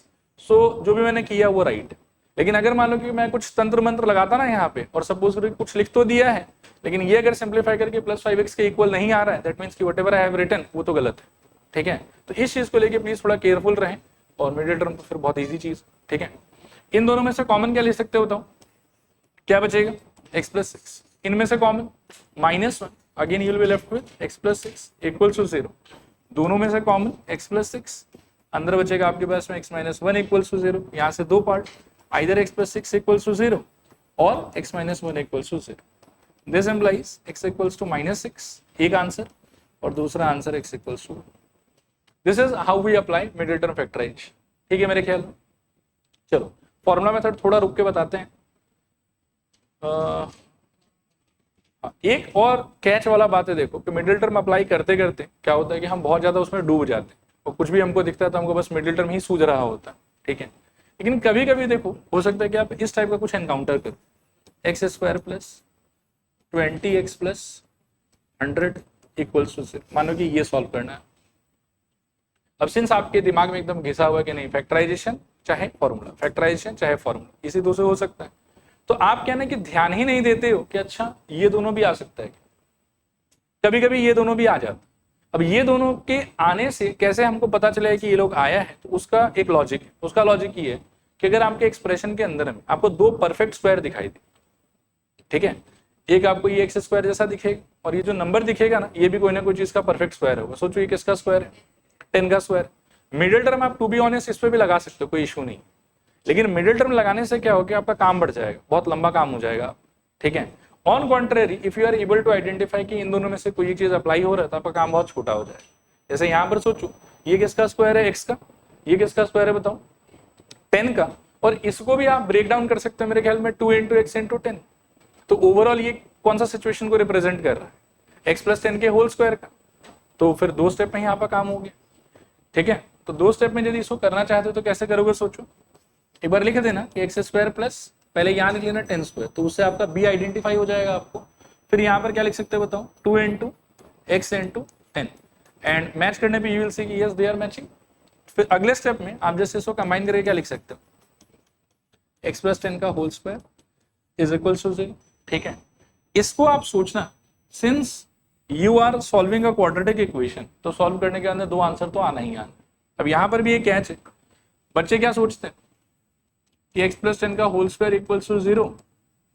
सो जो भी मैंने किया वो राइट है। लेकिन अगर मान लो कि मैं कुछ तंत्र मंत्र लगाता ना यहाँ पे और सपोज करो कुछ लिख तो दिया है लेकिन ये अगर सिंप्लीफाई करके प्लस 5x के इक्वल नहीं आ रहा है दैट मीन्स कि व्हाटएवर आई हैव रिटन वो तो गलत है, ठीक है। तो इस चीज को लेके प्लीज थोड़ा केयरफुल रहें और मिडिल टर्म तो फिर बहुत ईजी चीज, ठीक है। इन दोनों में से कॉमन क्या ले सकते हो बताओ, क्या बचेगा x प्लस 6। इनमें से common -1 again you will be left with x plus 6 equals to 0। दोनों में से कॉमन x प्लस 6 अंदर बचेगा आपके पास में x माइनस 1 इक्वल्स टू 0। यहाँ से दो part either x plus 6 equals to 0 और x minus 1 equals to 0। This implies x equals to -6 एक आंसर और दूसरा answer x equals to. This is how we apply middle term factorize, ठीक है मेरे ख्याल में। चलो फॉर्मूला मेथड थोड़ा रुक के बताते हैं। एक और कैच वाला बात है देखो कि मिडिल टर्म अप्लाई करते करते क्या होता है कि हम बहुत ज्यादा उसमें डूब जाते हैं और कुछ भी हमको दिखता है तो हमको बस मिडिल टर्म ही सूझ रहा होता है, ठीक है। लेकिन कभी कभी देखो हो सकता है कि आप इस टाइप का कुछ एनकाउंटर करो एक्स स्क्वायर प्लस 20x प्लस 100 इक्वल्स टू 0। मानो कि ये सॉल्व करना है। अब सिंस आपके दिमाग में एकदम घिसा हुआ है कि नहीं फैक्टराइजेशन चाहे फॉर्मूला, फैक्टराइजेशन चाहे फॉर्मूला, इसी दो से हो सकता है, तो आप क्या ना कि ध्यान ही नहीं देते हो कि अच्छा ये दोनों भी आ सकता है, कभी कभी ये दोनों भी आ जाता है। अब ये दोनों के आने से कैसे हमको पता चले कि ये लोग आया है, तो उसका एक लॉजिक है। उसका लॉजिक ये है कि अगर आपके एक्सप्रेशन के अंदर में आपको दो परफेक्ट स्क्वायर दिखाई दे, ठीक है, एक आपको ये एक्स स्क्वायर जैसा दिखेगा और ये जो नंबर दिखेगा ना ये भी कोई ना कोई चीज का परफेक्ट स्क्वायर होगा। सोचो ये किसका स्क्वायर है 10 का स्क्वायर। मिडिल टर्म आप टू बी ऑनेस्ट इस पे भी लगा सकते हो, कोई इशू नहीं, लेकिन मिडिल टर्म लगाने से क्या होगा आपका काम बढ़ जाएगा, बहुत लंबा काम हो जाएगा, ठीक है। On contrary if you are able to identify कि इन दोनों में से कोई चीज अप्लाई हो रहा है तो आपका काम बहुत छोटा हो जाएगा। जैसे यहाँ पर सोचो ये किसका स्क्वायर है एक्स का, ये किसका स्क्वायर है बताओ 10 का, और इसको भी आप ब्रेक डाउन कर सकते हैं मेरे ख्याल में 2 इंटू एक्स इंटू 10। तो ओवरऑल ये कौन सा सिचुएशन को रिप्रेजेंट कर रहा है एक्स प्लस 10 के होल स्क्वायर का। तो फिर दो स्टेप में ही आपका काम हो गया, ठीक है। तो दो स्टेप में यदि इसको करना चाहते हो तो कैसे करोगे सोचो, एक बार लिख देना कि एक्स स्क्वायर प्लस पहले यहाँ लिख लेना 10 स्क्वायर, तो उससे आपका बी आइडेंटिफाई हो जाएगा आपको। फिर यहाँ पर क्या लिख सकते हो बताओ 2 into x into 10 and match करने पे यू विल सी कि यस दे आर मैचिंग। फिर अगले स्टेप में आप जैसे इसको कंबाइन करके क्या लिख सकते हो एक्स प्लस 10 का whole square is equal to 0, ठीक है। इसको आप सोचना since you are solving a quadratic equation तो सॉल्व करने के अंदर दो आंसर तो आना ही आना। अब यहाँ पर भी एक कैच है, बच्चे क्या सोचते हैं कि x प्लस 10 का होल स्क्वायर इक्वल्स टू 0,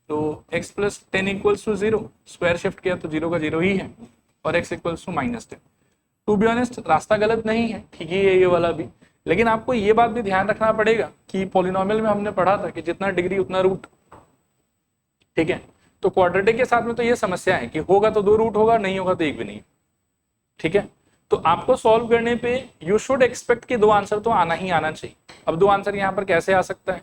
तो x plus 10 equals to 0 square shift किया तो 0 का 0 ही है और x equals to -10। To be honest रास्ता गलत नहीं है, ठीक ही है ये वाला भी, लेकिन आपको ये बात भी ध्यान रखना पड़ेगा कि पॉलिनोमियल में हमने पढ़ा था कि जितना डिग्री उतना रूट, ठीक है। तो क्वाड्रेटिक के साथ में तो ये समस्या है कि होगा तो 2 रूट होगा, नहीं होगा तो एक भी नहीं। ठीक है, तो आपको सॉल्व करने पे यू शुड एक्सपेक्ट कि 2 आंसर तो आना ही आना चाहिए। अब 2 आंसर यहाँ पर कैसे आ सकता है,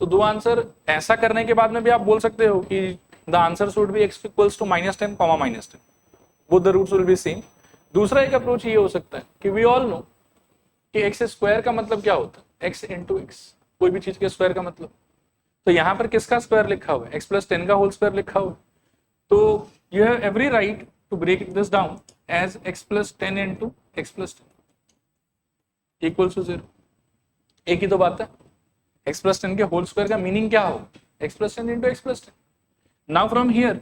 तो 2 आंसर ऐसा करने के बाद में भी आप बोल सकते हो कि the answer should be x equals to -10, -10, both the roots will be same. दूसरा एक अप्रोच ये हो सकता है कि वी ऑल नो कि एक्स स्क्वायर का मतलब क्या होता है, एक्स इंटू एक्स, कोई भी चीज के स्क्वायर का मतलब। तो यहाँ पर किसका स्क्वायर लिखा हुआ है, x + 10 का होल स्क्वायर लिखा हुआ है। तो you have every right to break this down as x + 10 into x + 10 equals to 0। एक ही तो बात है, x + 10 के होल स्क्वायर का मीनिंग क्या हो, x + 10 into x + 10। Now from here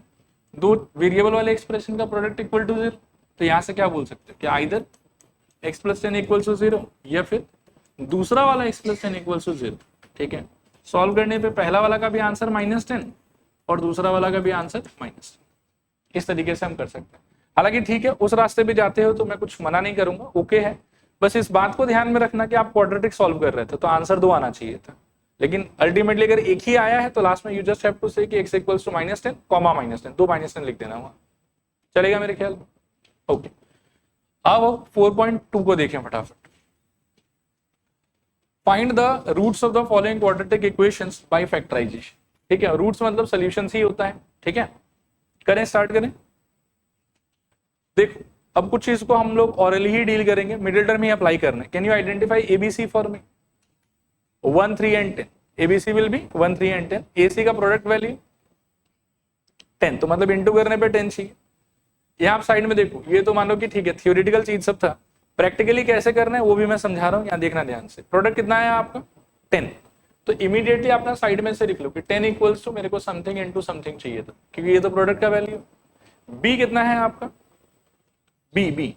दो वेरिएबल वाले एक्सप्रेशन का प्रोडक्ट इक्वल टू 0, तो यहां से क्या बोल सकते हैं कि आइदर x + 10 इक्वल्स टू 0 या फिर दूसरा वाला x + 10 इक्वल्स टू 0। ठीक है, सॉल्व करने पे पहला वाला का भी आंसर -10 और दूसरा वाला का भी आंसर -10, इस तरीके से हम कर सकते हैं। हालांकि ठीक है, उस रास्ते पे जाते हो तो मैं कुछ मना नहीं करूंगा, ओके है, बस इस बात को ध्यान में रखना कि आप क्वाड्रेटिक सॉल्व कर रहे थे तो आंसर 2 आना चाहिए था, लेकिन अल्टीमेटली अगर एक ही आया है तो लास्ट में यू जस्ट हैव टू से कि x इक्वल्स टू -10, -10, 2 -10 लिख देना वहां, चलेगा मेरे ख्याल में। ओके, अब 4.2 को देखें फटाफट। Find the roots of the following quadratic equations by factorization. ठीक है, रूट्स मतलब सॉल्यूशंस ही होता है। ठीक है, करें, स्टार्ट करें। देखो अब कुछ चीज को हम लोग ऑरली ही डील करेंगे, मिडिल टर्म ही अप्लाई करना है। Can you identify ABC for me? 1, 3 and 10। ABC will be 1, 3 and 10। AC का प्रोडक्ट वैल्यू 10, तो मतलब इंटू करने पे 10 चाहिए। यहाँ आप साइड में देखो, ये तो मान लो कि ठीक है थियोरिटिकल चीज सब था, प्रैक्टिकली कैसे करना है वो भी मैं समझा रहा हूँ, यहाँ देखना ध्यान से। प्रोडक्ट कितना है आपका 10, तो इमीडिएटली अपना साइड में से लिख लो कि 10 इक्वल्स टू मेरे को समथिंग इंटू समथिंग चाहिए था, क्योंकि ये तो प्रोडक्ट का वैल्यू। बी कितना है आपका, बी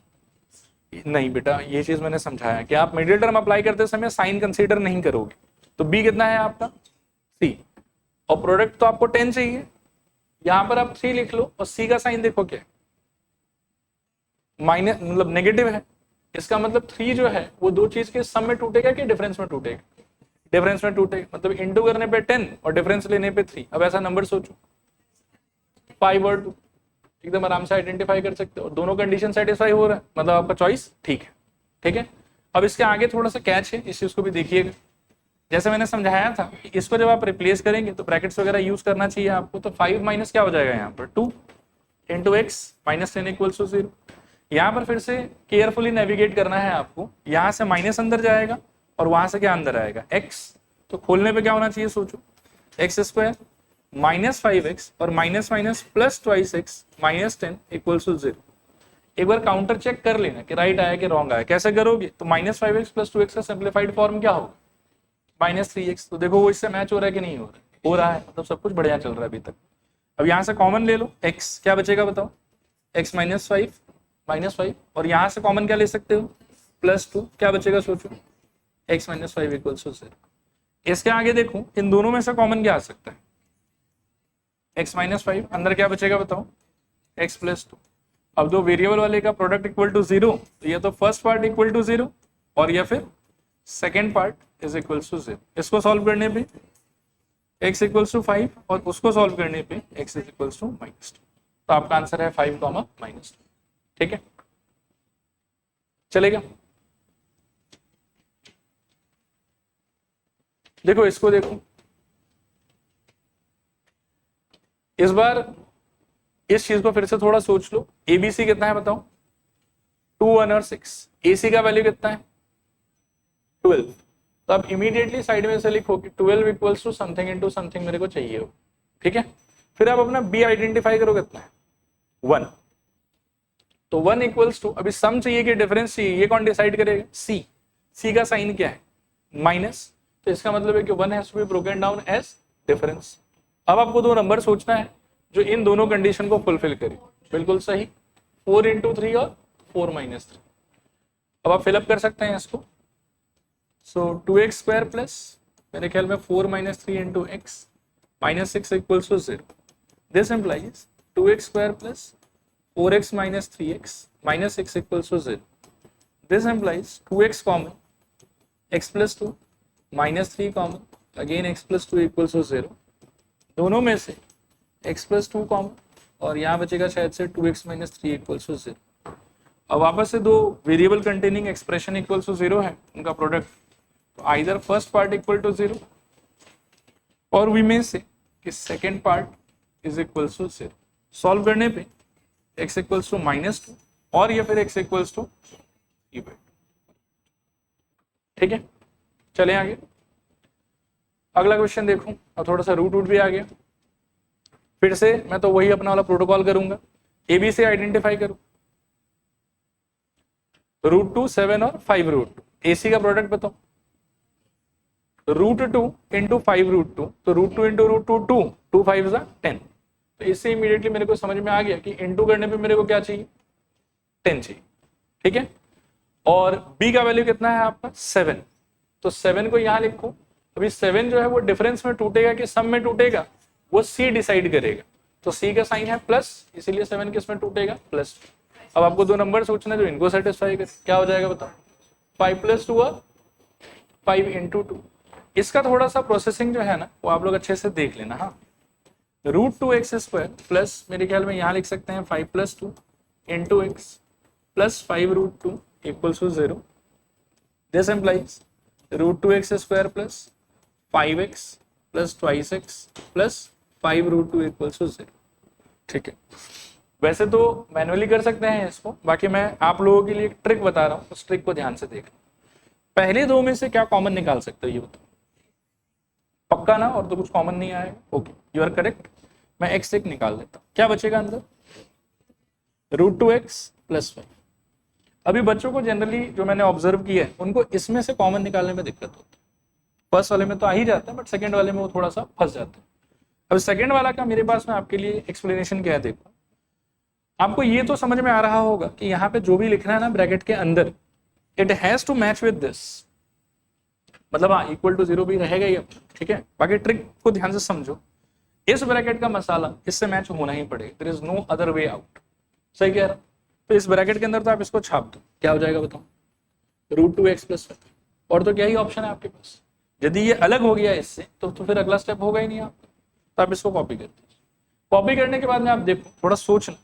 नहीं बेटा, ये चीज मैंने समझाया कि आप मिडिल टर्म अप्लाई करते समय साइन कंसीडर नहीं करोगे। तो बी कितना है आपका, सी, और प्रोडक्ट तो आपको 10 चाहिए, यहां पर आप 3 लिख लो और सी का साइन देखो क्या माइनस, मतलब नेगेटिव है। इसका मतलब 3 जो है वो दो चीज के सम में टूटेगा कि डिफरेंस में टूटेगा, डिफरेंस में टूटेगा, मतलब इंटू करने पे 10 और डिफरेंस लेने पे 3। अब ऐसा नंबर सोचो 5 और 2, एकदम आराम से आइडेंटिफाई कर सकते हो, और दोनों कंडीशन सेटिस्फाई हो रहा है, मतलब आपका चॉइस ठीक है। ठीक है, अब इसके आगे थोड़ा सा कैच है, इस चीज को भी देखिएगा। जैसे मैंने समझाया था कि इसको जब आप रिप्लेस करेंगे तो ब्रैकेट्स वगैरह यूज करना चाहिए आपको, तो 5 माइनस क्या हो जाएगा यहाँ पर 2 इंटू एक्स -10 इक्वल्स टू 0। यहाँ पर फिर से केयरफुली नेविगेट करना है आपको, यहाँ से माइनस अंदर जाएगा और वहां से क्या अंदर आएगा x, तो खोलने पे क्या होना चाहिए सोचो, x² -5x और minus minus plus twice x -10 equals to 0। एक बार काउंटर चेक कर लेना कि राइट आया कि रॉन्ग आया। कैसे करोगे, तो -5x + 2x का सिंप्लीफाइड फॉर्म क्या होगा, -3x। तो देखो वो इससे मैच हो रहा है कि नहीं हो रहा है, हो रहा है, मतलब सब कुछ बढ़िया चल रहा है अभी तक। अब यहाँ से कॉमन ले लो, x क्या बचेगा बताओ, x -5 और यहाँ से कॉमन क्या ले सकते हो, +2, क्या बचेगा सोचो, x -5 इक्वल्स टू 0। इसके आगे देखो इन दोनों में से कॉमन क्या आ सकता है, x -5, अंदर क्या बचेगा बताओ, x + 2। अब दो वेरिएबल वाले का प्रोडक्ट इक्वल टू 0, तो ये तो फर्स्ट पार्ट इक्वल टू 0 और या फिर second part is equal to 0। इसको सॉल्व करने पे x इक्वल्स टू 5 और उसको सॉल्व करने पे x इज इक्वल्स टू -2, तो आपका आंसर है 5, -2। ठीक है, चलेगा। देखो इसको देखो, इस बार इस चीज को फिर से थोड़ा सोच लो। एबीसी कितना है बताओ, 2, 1 और 6। एसी का वैल्यू कितना है 12, तो आप इमीडिएटली साइड में से लिखो कि 12 equals to something into something मेरे को चाहिए हो। ठीक है, फिर आप अपना बी आइडेंटिफाई करो कितना है 1, तो 1 इक्वल्स टू, अभी सम चाहिए कि डिफरेंस चाहिए, ये कौन डिसाइड करेगा, सी का साइन क्या है माइनस, तो इसका मतलब है कि 1 has to be broken down as difference. अब आपको दो नंबर सोचना है जो इन दोनों कंडीशन को फुलफिल करे, बिल्कुल सही, 4 × 3 और 4 - 3। अब आप फिलअप कर सकते हैं इसको, सो 2x² प्लस मेरे ख्याल में 4 - 3 × x -6 equals to 0। This implies 2x² plus 4x - 3x -6 equals to 0। This implies 2x common, x + 2 -3 common, again x + 2 equals to 0। दोनों में से x प्लस 2 कॉमन, और यहाँ बचेगा शायद से 2x माइनस 3 इक्वल्स टू 0। अब वापस से दो variable containing expression equals to 0 है, उनका प्रोडक्ट, तो either first part equal to 0 और वी में से कि second part is equals to 0। Solve करने पे x इक्वल्स टू -2 और या फिर x इक्वल्स टू 3/2। ठीक है, चलें आगे। अगला क्वेश्चन देखो, और थोड़ा सा रूट भी आ गया। फिर से मैं तो वही अपना वाला प्रोटोकॉल करूंगा, ए बी से आइडेंटिफाई करूं, √2, 7 और 5√2, AC का प्रोडक्ट बताओ। √2 इंटू 5√2, तो √2 इंटू √2 2, 2 5 10। तो इससे इमीडिएटली मेरे को समझ में आ गया कि इंटू करने पे मेरे को क्या चाहिए, 10 चाहिए। ठीक है, और b का वैल्यू कितना है आपका 7, तो 7 को यहां लिखो। अभी 7 जो है वो डिफरेंस में टूटेगा कि सम में टूटेगा, वो c डिसाइड करेगा। तो c का साइन है प्लस, इसीलिए 7 किस में टूटेगा, प्लस। अब आपको दो नंबर सोचना जो इनको सेटिस्फाई करे, क्या हो जाएगा बताओ, 5 + 2 और 5 × 2। इसका थोड़ा सा प्रोसेसिंग जो है ना वो आप लोग अच्छे से देख लेना। हाँ, √2x² प्लस, मेरे ख्याल में यहाँ लिख सकते हैं 5 + 2 × x plus 5√2 equals to 0। This implies √2x² plus 5x plus 2x plus 5√2 equals to 0। ठीक है, वैसे तो मैनुअली कर सकते हैं इसको, बाकी मैं आप लोगों के लिए एक ट्रिक बता रहा हूँ, उस ट्रिक को ध्यान से देखना। पहले दो में से क्या कॉमन निकाल सकते हो ये बताओ, पक्का ना, और तो कुछ कॉमन नहीं आएगा। Okay, you are correct. मैं x एक निकाल लेता हूँ, क्या बचेगा अंदर, √2x प्लस 5। अभी बच्चों को जनरली जो मैंने ऑब्जर्व किया है, उनको इसमें से कॉमन निकालने में दिक्कत होती है। फर्स्ट वाले में तो आ ही जाता है, बट सेकंड वाले में वो थोड़ा सा फंस जाता है। अब सेकंड वाला का मेरे पास में आपके लिए एक्सप्लेनेशन क्या है, देखो आपको ये तो समझ में आ रहा होगा कि यहाँ पे जो भी लिखना है ना ब्रैकेट के अंदर, it has to match with this, मतलब हाँ इक्वल टू 0 भी रहेगा ही। ठीक है, बाकी ट्रिक को ध्यान से समझो, इस ब्रैकेट का मसाला इससे मैच होना ही पड़ेगा, there is no other way out. सही कह रहा हूं, तो इस ब्रैकेट के अंदर तो आप इसको छाप दो, क्या हो जाएगा बताओ, √2x प्लस 5। और तो क्या ही ऑप्शन है आपके पास, यदि ये अलग हो गया इससे तो फिर अगला स्टेप होगा ही नहीं आपका, तो आप इसको कॉपी कर दीजिए। कॉपी करने के बाद में आप देखो, थोड़ा सोचना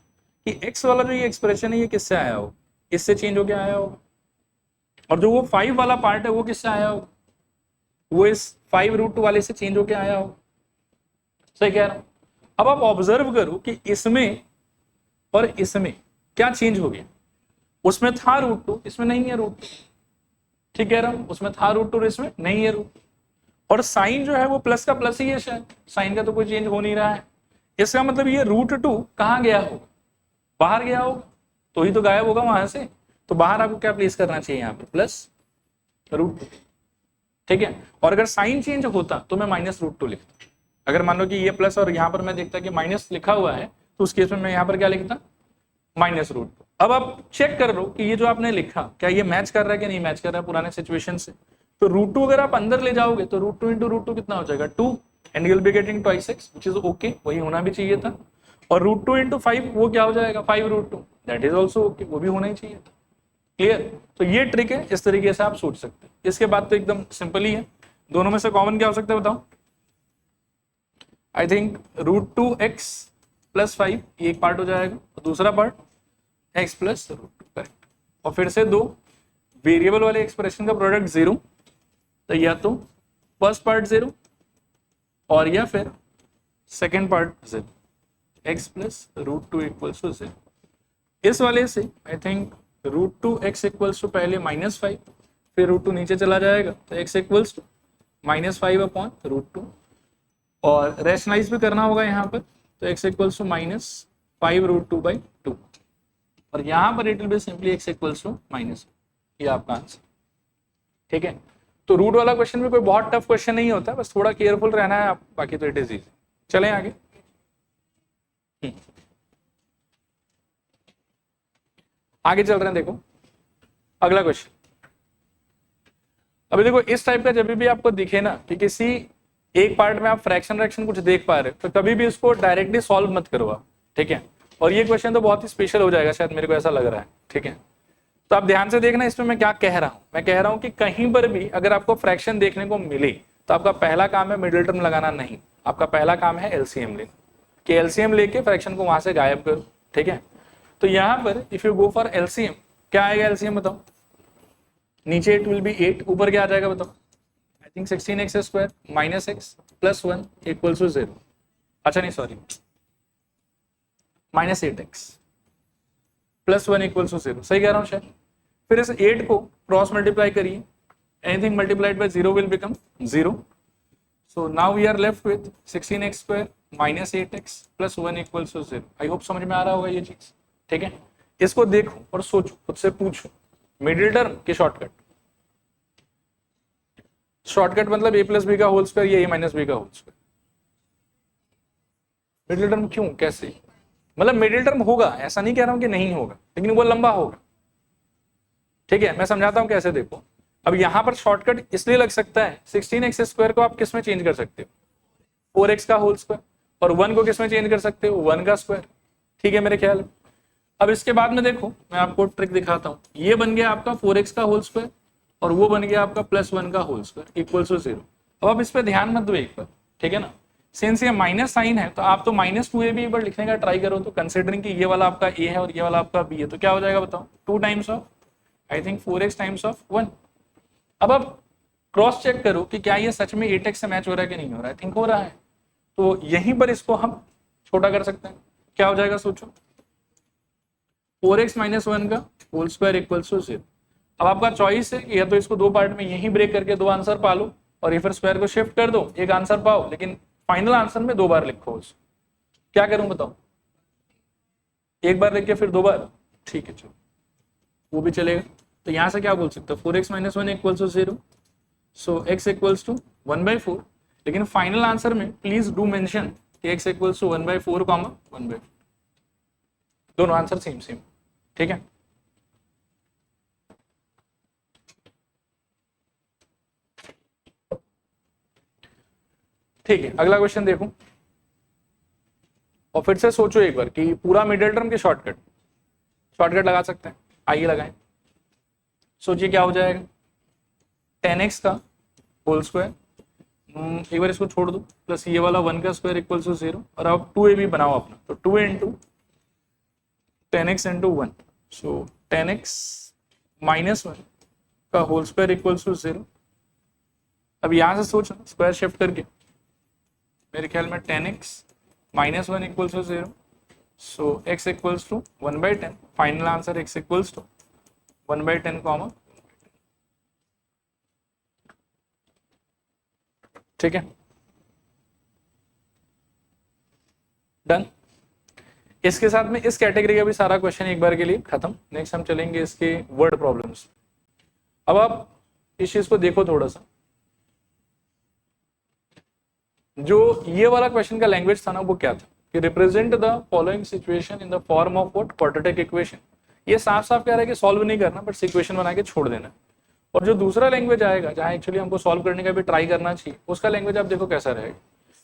कि x वाला जो ये एक्सप्रेशन है ये किससे आया होगा, इससे चेंज होकर आया होगा, और जो वो 5 वाला पार्ट है वो किससे आया होगा, वो इस 5√2 वाले से चेंज होकर आया होगा। सही कह रहा हूं। अब आप ऑब्जर्व करो कि इसमें और इसमें क्या चेंज हो गया, उसमें था √2, इसमें नहीं है √2। ठीक कह रहा हूं, उसमें था √2, इसमें नहीं है √2, और साइन जो है वो प्लस का प्लस ही है, शायद साइन का तो कोई चेंज हो नहीं रहा है। इसका मतलब ये √2 कहाँ गया होगा, बाहर गया होगा, तो ही तो गायब होगा वहां से। तो बाहर आपको क्या प्लेस करना चाहिए, यहाँ पे प्लस √2। ठीक है, और अगर साइन चेंज होता तो मैं -√2 लिखता। अगर मान लो कि ये प्लस और यहाँ पर मैं देखता कि माइनस लिखा हुआ है, तो उस केस में मैं यहाँ पर क्या लिखता, -√2। अब आप चेक कर लो कि ये जो आपने लिखा क्या ये मैच कर रहा है कि नहीं मैच कर रहा है पुराने सिचुएशन से। तो √2 अगर आप अंदर ले जाओगे तो √2 × √2 कितना हो जाएगा, 2, and you will be getting 2x, which is okay, वही होना भी चाहिए था। और √2 × 5 वो क्या हो जाएगा, 5√2, दैट इज ऑल्सो ओके, वो भी होना ही चाहिए था। क्लियर, तो ये ट्रिक है, इस तरीके से आप सोच सकते हैं। इसके बाद तो एकदम सिंपल ही है, दोनों में से कॉमन क्या हो सकता है बताओ, आई थिंक √2x प्लस 5 ये एक पार्ट हो जाएगा, और दूसरा पार्ट x प्लस √2, करेक्ट। और फिर से दो वेरिएबल वाले एक्सप्रेशन का प्रोडक्ट 0, तो या तो फर्स्ट पार्ट 0 और या फिर second part 0, x plus √2 equals to 0। इस वाले से आई थिंक √2x इक्वल्स टू पहले -5, फिर √2 नीचे चला जाएगा तो x इक्वल्स टू -5/√2, और रैशनलाइज भी करना होगा यहाँ पर, तो x इक्वल्स टू -5√2/2, और यहाँ पर it will be simply x equals to -, ये आपका आंसर। ठीक है, तो रूट वाला क्वेश्चन भी कोई बहुत टफ क्वेश्चन नहीं होता, बस थोड़ा केयरफुल रहना है आप, बाकी तो इट इज इजी। चलें आगे। आगे चल रहे हैं, देखो अगला क्वेश्चन। अभी देखो इस टाइप का जब भी आपको दिखे ना कि किसी एक पार्ट में आप फ्रैक्शन कुछ देख पा रहे हो, तो कभी भी इसको डायरेक्टली सॉल्व मत करो आप। ठीक है, और ये क्वेश्चन तो बहुत ही स्पेशल हो जाएगा शायद, मेरे को ऐसा लग रहा है। ठीक है, तो आप ध्यान से देखना इसमें मैं क्या कह रहा हूं। मैं कह रहा हूं कि कहीं पर भी अगर आपको फ्रैक्शन देखने को मिले तो आपका पहला काम है मिडिल टर्म लगाना नहीं, आपका पहला काम है एलसीएम लेना। कि एलसीएम लेके फ्रैक्शन को वहां से गायब करो, ठीक है। तो यहाँ पर if you go for LCM, क्या आएगा एलसीएम बताओ? नीचे इट विल बी 8, ऊपर क्या आ जाएगा बताओ? I think 16x square minus x plus 1 equals to 0। अच्छा नहीं sorry, minus 8x plus 1 equals to 0, सही कह रहा हूँ शायद। फिर इस 8 को क्रॉस मल्टीप्लाई करिए, anything multiplied by 0 will become 0। So now we are left with 16x square minus 8x plus 1 equals to 0। I hope समझ में आ रहा होगा ये चीज, ठीक है। इसको देखो और सोचो, खुद से पूछो, मिडिल टर्म के शॉर्टकट? शॉर्टकट मतलब a प्लस बी का होल स्क्वायर या a माइनस बी का होल स्क्वायर। मिडिल टर्म क्यों, कैसे? मतलब मिडिल टर्म होगा, ऐसा नहीं कह रहा हूं कि नहीं होगा, लेकिन वो लंबा होगा, ठीक है। मैं समझाता हूं कैसे, देखो। अब यहां पर शॉर्टकट इसलिए लग सकता है, 16x स्क्वायर को आप किस में चेंज कर सकते हो? 4x का होल स्क्वायर। और 1 को किस में चेंज कर सकते हो? 1 का स्क्वायर, ठीक है मेरे ख्याल। अब इसके बाद में देखो, मैं आपको ट्रिक दिखाता हूं। ये बन गया आपका 4x का होल स्क्वायर और वो बन गया आपका प्लस 1 का होल स्क्वायर इक्वल्स टू 0। अब आप इस पर ध्यान मत दो एक बार, ठीक है ना। सिंस ये माइनस साइन है तो आप तो -2a भी एक बार लिखने का ट्राई करो, तो कंसिडरिंग कि ये वाला आपका a है और ये वाला आपका b है, तो क्या हो जाएगा बताओ? 2 times of I think 4x times of 1। अब आप क्रॉस चेक करो कि क्या ये सच में 8x से मैच हो रहा है कि नहीं हो रहा है। आई थिंक हो रहा है, तो यहीं पर इसको हम छोटा कर सकते हैं। क्या हो जाएगा सोचो? 4x माइनस 1 का होल स्क्वायर इक्वल्स टू 0। अब आपका चॉइस है कि या तो इसको दो पार्ट में यहीं ब्रेक करके दो आंसर पा लो और ये फिर स्क्वायर को शिफ्ट कर दो, एक आंसर पाओ, लेकिन फाइनल आंसर में 2 बार लिखो उसको। क्या करूं बताओ? एक बार लिख के फिर 2 बार, ठीक है चलो वो भी चलेगा। तो यहां से क्या बोल सकते हो? 4x minus 1 equals to 0, so x equals to 1/4। लेकिन फाइनल आंसर में प्लीज डू मेंशन कि x इक्वल्स टू 1/4 कॉमा 1/4, दोनों आंसर सेम सेम, ठीक है। ठीक है, अगला क्वेश्चन देखो और फिर से सोचो एक बार कि पूरा मिडिल टर्म के शॉर्टकट लगा सकते हैं। आइए लगाएं। सोचिए क्या हो जाएगा? 10x का होल स्क्वायर, एक बार इसको छोड़ दो, प्लस ये वाला 1 का स्क्वायर इक्वल्स टू 0। और अब 2a भी बनाओ अपना, तो 2 इंटू 10x इंटू 1, सो 10x माइनस 1 का होल स्क्वायर इक्वल्स टू 0। अब यहां से सोचो स्क्वायर शिफ्ट करके, मेरे ख्याल में 10x minus 1 equals to 0, so x equals to 1/10। Final answer x equals to 1/10 comma, ठीक है डन। इसके साथ में इस कैटेगरी का भी सारा क्वेश्चन एक बार के लिए खत्म। नेक्स्ट हम चलेंगे इसके वर्ड प्रॉब्लम्स। अब आप इस चीज को देखो थोड़ा सा, जो ये वाला क्वेश्चन का लैंग्वेज था ना वो क्या था कि represent the following situation in the form of what? Quadratic equation. ये साफ साफ कह रहा है कि सॉल्व नहीं करना बट इक्वेशन बना के छोड़ देना। और जो दूसरा लैंग्वेज आएगा जहां एक्चुअली हमको सॉल्व करने का भी ट्राई करना चाहिए, उसका लैंग्वेज आप देखो कैसा रहेगा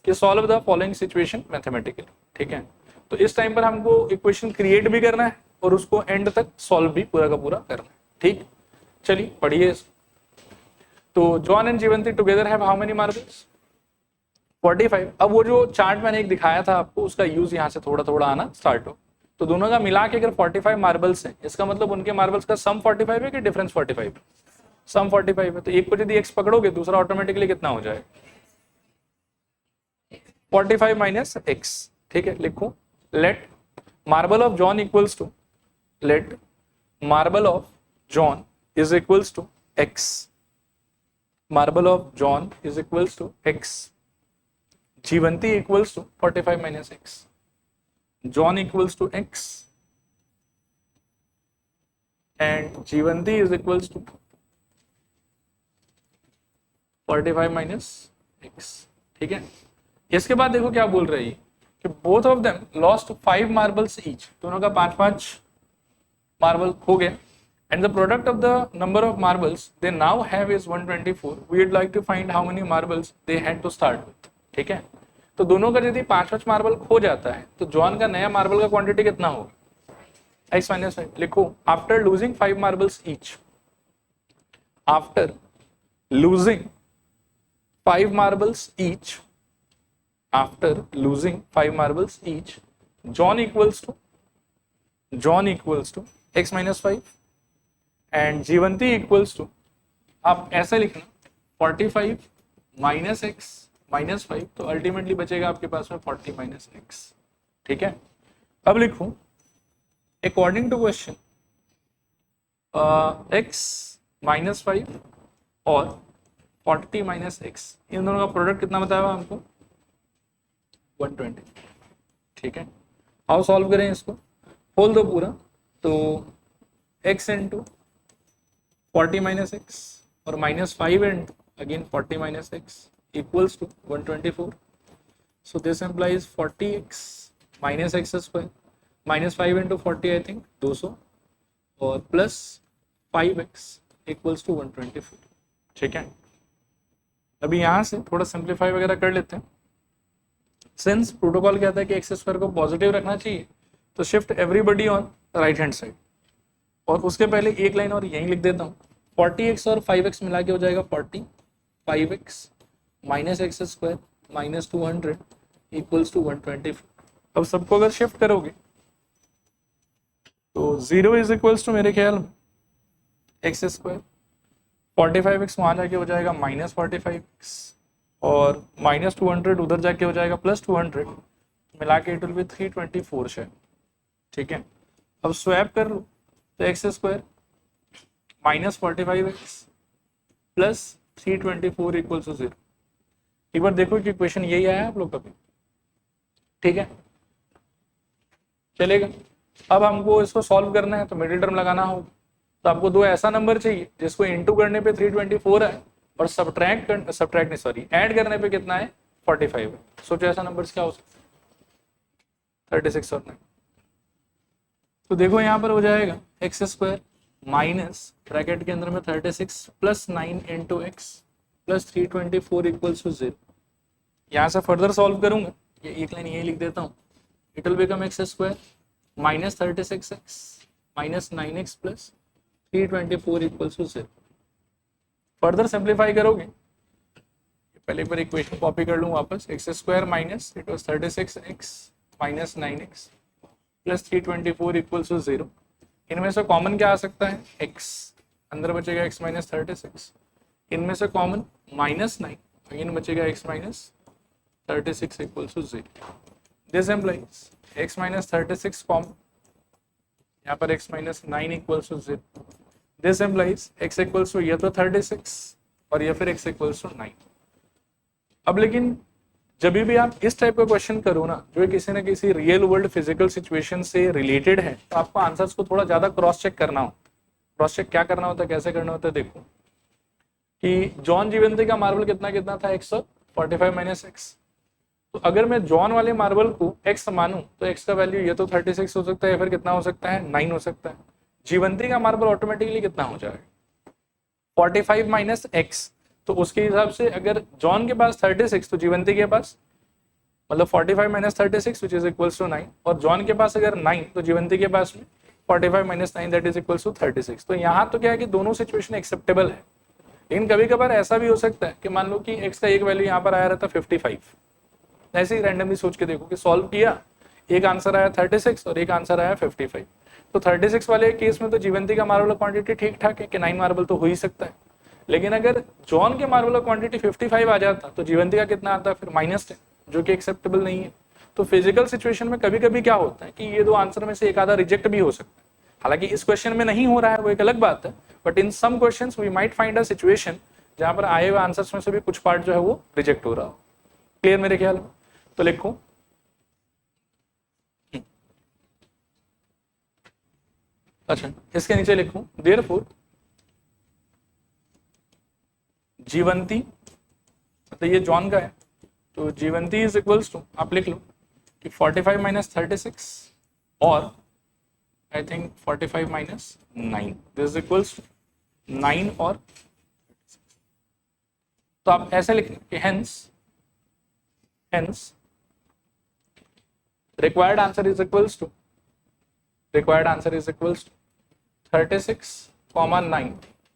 कि solve the following situation mathematically, ठीक है। तो इस टाइम पर हमको इक्वेशन क्रिएट भी करना है और उसको एंड तक सॉल्व भी पूरा का पूरा करना है, ठीक। चलिए पढ़िए। तो John and Jeevanti together have how many marbles? 45। अब वो जो चार्ट मैंने एक दिखाया था आपको, उसका यूज यहाँ से थोड़ा थोड़ा आना स्टार्ट हो। तो दोनों का मिला के अगर 45 मार्बल्स हैं, इसका मतलब उनके मार्बल्स का सम 45 है कि डिफरेंस 45? सम 45 है। तो एक को यदि x पकड़ोगे दूसरा ऑटोमेटिकली कितना हो जाएगा? 45 माइनस x, ठीक है। लिखो let marble of John equals to, let marble of John is equals to x, marble of John is equals to x, Jeevanti equals to 45 minus x, John equals to x and Jeevanti is equals to 45 minus x, ठीक है। इसके बाद देखो क्या बोल रही है कि both of them lost 5 marbles each, दोनों का 5-5 मार्बल हो गए। And the product of the number of marbles they now have is 124। We would like to find how many marbles they had to start with, ठीक है। तो दोनों का यदि 5-5 मार्बल खो जाता है तो जॉन का नया मार्बल का क्वांटिटी कितना होगा? x minus 5। लिखो after losing 5 marbles each, after losing 5 marbles each, after losing 5 marbles each, John equals to x minus 5 and Jeevanti equals to, आप ऐसे लिखना 45 माइनस एक्स माइनस 5, तो अल्टीमेटली बचेगा आपके पास में 40 माइनस एक्स। ठीक है, अब लिखूं according to question x minus 5 और 40 माइनस एक्स, इन दोनों का प्रोडक्ट कितना बताया हुआ हमको 120। ठीक है, आओ सॉल्व करें इसको, खोल दो पूरा, तो x इंटू 40 माइनस एक्स और minus 5 into again 40 minus x equals to 124। So this implies 40x minus x square minus 5 into 40 I think 200 और प्लस 5x इक्वल्स टू 124। ठीक है, अभी यहाँ से थोड़ा सिंप्लीफाई वगैरह कर लेते हैं। सिंस प्रोटोकॉल कहता है कि एक्स स्क्वायर को पॉजिटिव रखना चाहिए, तो shift everybody on right hand side, और उसके पहले एक लाइन और यहीं लिख देता हूँ, 40x और 5x मिला के हो जाएगा 40, 5x minus x square minus 200 equals to 124। अब सबको अगर शिफ्ट करोगे तो 0 इज इक्वल्स टू मेरे ख्याल में एक्स स्क्वायर, 45x वहाँ जाके हो जाएगा माइनस 45x और माइनस 200 उधर जाके हो जाएगा प्लस 200, मिला के इट विल बी 324 शायद। ठीक है, अब स्वैप कर लो तो x square minus 45x plus 324 equals to 0। एक बार देखो कि इक्वेशन यही आया आप लोग का भी। ठीक है, चलेगा। अब हमको इसको सॉल्व करना है तो मिडिल टर्म लगाना होगा, तो आपको दो ऐसा नंबर चाहिए जिसको इनटू करने पे 324 है और सब्ट्रैक्ट नहीं सॉरी ऐड करने पे कितना है 45 है। सोचो ऐसा नंबर क्या हो सकता है 36 और 9। तो देखो यहाँ पर हो जाएगा एक्स स्क्वायर माइनस ब्रैकेट के अंदर में 36 plus 9 into x plus 324 equals to 0। यहाँ से फर्दर सॉल्व करूंगा, ये एक लाइन यही लिख देता हूँ, it will become x square minus 36x minus 9x plus 324 equals to 0। Further simplify करोगे, पहले पर इक्वेशन कॉपी कर लूँ वापस, x square minus it was 36x minus 9x plus 324 equals to 0। इनमें से कॉमन क्या आ सकता है x, अंदर बचेगा x माइनस 36, इनमें से कॉमन माइनस 9, अगेन बचेगा x minus 36 equals to 0। This implies x minus 36 common, यहाँ पर x minus 9 equals to 0। This implies x equals to या तो 36 और या फिर x इक्वल्स टू 9। अब लेकिन जब भी आप इस टाइप का क्वेश्चन करो ना, जो किसी न किसी रियल वर्ल्ड फिजिकल सिचुएशन से रिलेटेड है, तो आपको आंसर्स को थोड़ा ज्यादा क्रॉस चेक करना हो। क्रॉस चेक क्या करना होता है, कैसे करना होता है, देखो कि जॉन जीवंती का मार्बल कितना कितना था 145 माइनस एक्स। तो अगर मैं जॉन वाले मार्बल को x मानूं तो x का वैल्यू ये तो 36 हो सकता है या फिर कितना हो सकता है 9 हो सकता है। जीवंती का मार्बल ऑटोमेटिकली कितना हो जाएगा 45 माइनस एक्स। तो उसके हिसाब से अगर जॉन के पास 36 तो जीवंती के पास मतलब 45 minus 36 which is equals to 9, और जॉन के पास अगर 9 तो जीवंती के पास में 45 minus 9 that is equals to 36। तो यहाँ तो क्या है कि दोनों सिचुएशन एक्सेप्टेबल है, लेकिन कभी कभार ऐसा भी हो सकता है कि मान लो कि x का एक वैल्यू यहाँ पर आया रहता 55, ऐसे ही रैंडमली सोच के देखो कि सॉल्व किया, एक आंसर आया 36 और एक आंसर आया 55। तो 36 वाले केस में तो जीवंती का मार्बल क्वांटिटी ठीक ठाक है कि 9 मार्बल तो हो ही सकता है, लेकिन अगर जॉन के मार्बल क्वांटिटी 55 आ जाता तो जीवंती का कितना आता फिर -10, जो कि एक्सेप्टेबल नहीं है। तो फिजिकल सिचुएशन में कभी कभी क्या होता है कि ये दो आंसर में से एक आधा रिजेक्ट भी हो सकता है। हालांकि इस क्वेश्चन में नहीं हो रहा है, वो एक अलग बात है, but in some questions we might find a situation जहां पर आए हुए आंसर्स में से भी कुछ पार्ट जो है वो रिजेक्ट हो रहा हो। क्लियर मेरे ख्याल में? तो लिखो अच्छा इसके नीचे लिखूं देयरफॉर जीवंती, मतलब ये जॉन का है, तो जीवंती इज इक्वल्स टू आप लिख लो कि 45 माइनस 36 और I think 45 minus 9 this is equals to 9 और, तो आप ऐसे लिखें कि hence required answer is equals to 36, 9